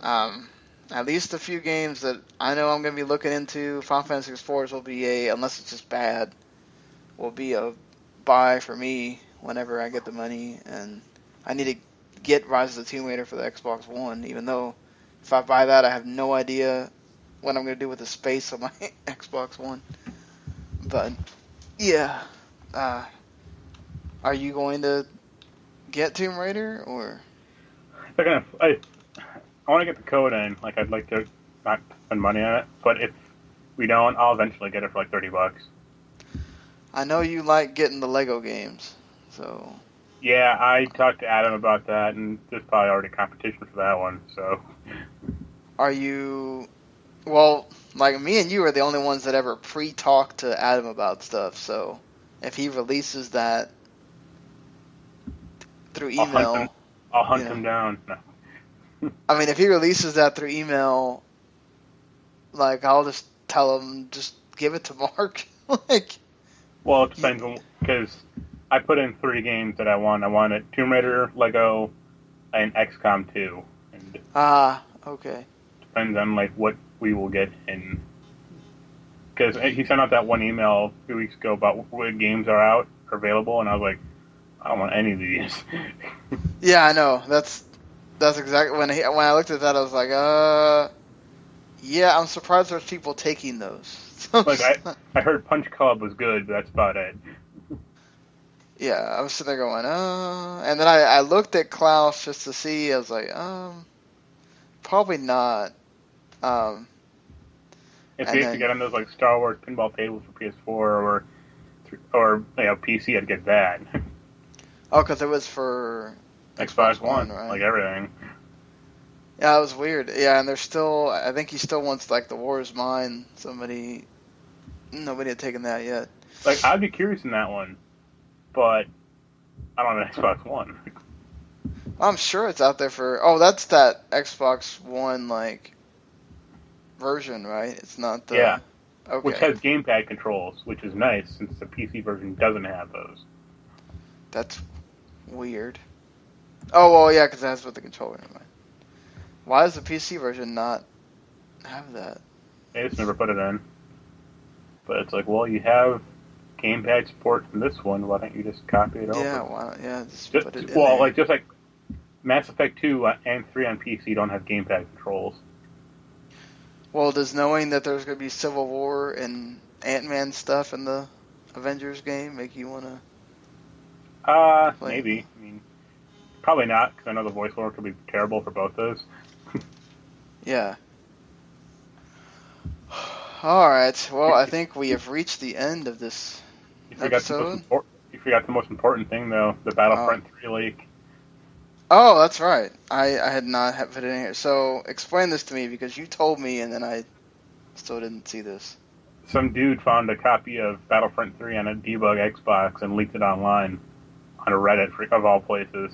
At least a few games that I know I'm going to be looking into. Final Fantasy Explorers will be unless it's just bad, will be a buy for me whenever I get the money. And I need to get Rise of the Tomb Raider for the Xbox One, even though if I buy that, I have no idea what I'm going to do with the space on my Xbox One. But, yeah. Are you going to get Tomb Raider, or? I want to get the code in. Like, I'd like to not spend money on it, but if we don't, I'll eventually get it for like $30. I know you like getting the Lego games, so. Yeah, I talked to Adam about that, and there's probably already competition for that one, so. Are you... Well, like, me and you are the only ones that ever pre-talk to Adam about stuff, so if he releases that through email... I'll hunt him down. No. I mean, if he releases that through email, like, I'll just tell him, just give it to Mark. Like... Well, it depends on... Because I put in 3 games that I want. I wanted Tomb Raider, Lego, and XCOM 2. And okay. Depends on, like, what we will get in. Because he sent out that one email a few weeks ago about what games are available, and I was like, I don't want any of these. Yeah, I know. That's exactly when I looked at that, I was like, yeah, I'm surprised there's people taking those. Like I heard Punch Club was good, but that's about it. Yeah, I was sitting there going, and then I looked at Klaus just to see. I was like, probably not. If you have to get on those like Star Wars pinball tables for PS4 or PC, I'd get that. Oh, because it was for Xbox One, right? Like everything. Yeah, it was weird. Yeah, and there's still, I think he still wants like the War Is Mine. Nobody had taken that yet. Like, I'd be curious in that one, but I don't have an Xbox One. I'm sure it's out there for. Oh, that's that Xbox One like version, right? It's not the. Yeah. Okay. Which has gamepad controls, which is nice since the PC version doesn't have those. That's weird. Oh well, yeah, because that's with the controller. Never mind. Why does the PC version not have that? They just never put it in. But it's like, well, you have gamepad support from this one. Why don't you just copy it over? Yeah, why not? Yeah, just put it in well, there. like just like Mass Effect 2 and 3 on PC don't have gamepad controls. Well, does knowing that there's going to be Civil War and Ant-Man stuff in the Avengers game make you want to play? Maybe. I mean, probably not, because I know the voiceover could be terrible for both those. Yeah. Alright, well, I think we have reached the end of this episode. You forgot the most important thing, though, the Battlefront 3 leak. Oh, that's right. I had not put it in here. So, explain this to me, because you told me, and then I still didn't see this. Some dude found a copy of Battlefront 3 on a debug Xbox and leaked it online on a Reddit, of all places.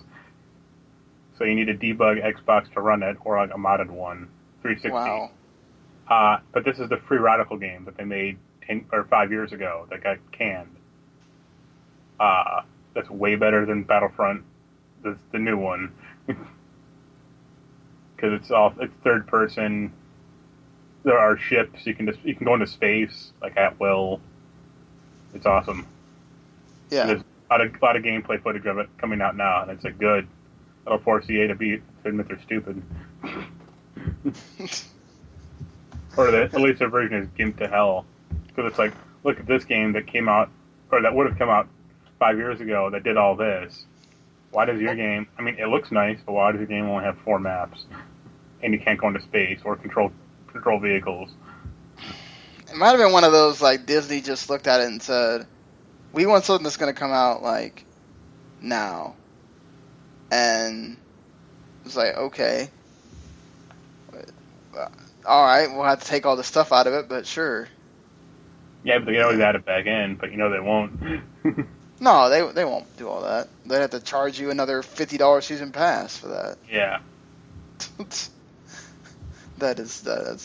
So you need a debug Xbox to run it, or like a modded one, 360. Wow. But this is the Free Radical game that they made 5 years ago that got canned. That's way better than Battlefront, the new one, because it's third person. There are ships. You can go into space like at will. It's awesome. Yeah. And there's a lot of gameplay footage of it coming out now, and it's like good. It'll force EA to admit they're stupid. Or at least their version is gimped to hell. Because it's like, look at this game that came out, or that would have come out 5 years ago that did all this. Why does your game, I mean, it looks nice, but why does your game only have 4 maps? And you can't go into space or control vehicles. It might have been one of those, like, Disney just looked at it and said, we want something that's going to come out, like, now. And it's like, okay. Alright, we'll have to take all the stuff out of it, but sure. Yeah, but they can always add it back in, but you know they won't. No, they won't do all that. They'd have to charge you another $50 season pass for that. Yeah. That's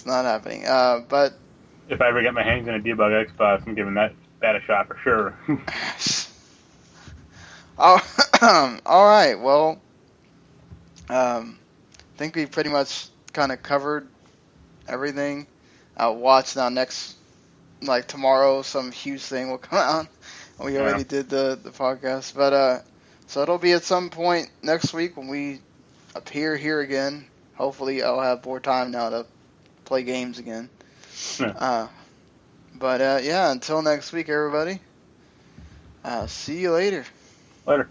not happening. But if I ever get my hands on a debug Xbox, I'm giving that a shot for sure. All right. Well, I think we pretty much kind of covered everything. I'll watch now like tomorrow, some huge thing will come out. We already did the podcast, but so it'll be at some point next week when we appear here again. Hopefully, I'll have more time now to play games again. Yeah. But yeah, until next week, everybody. See you later. Later.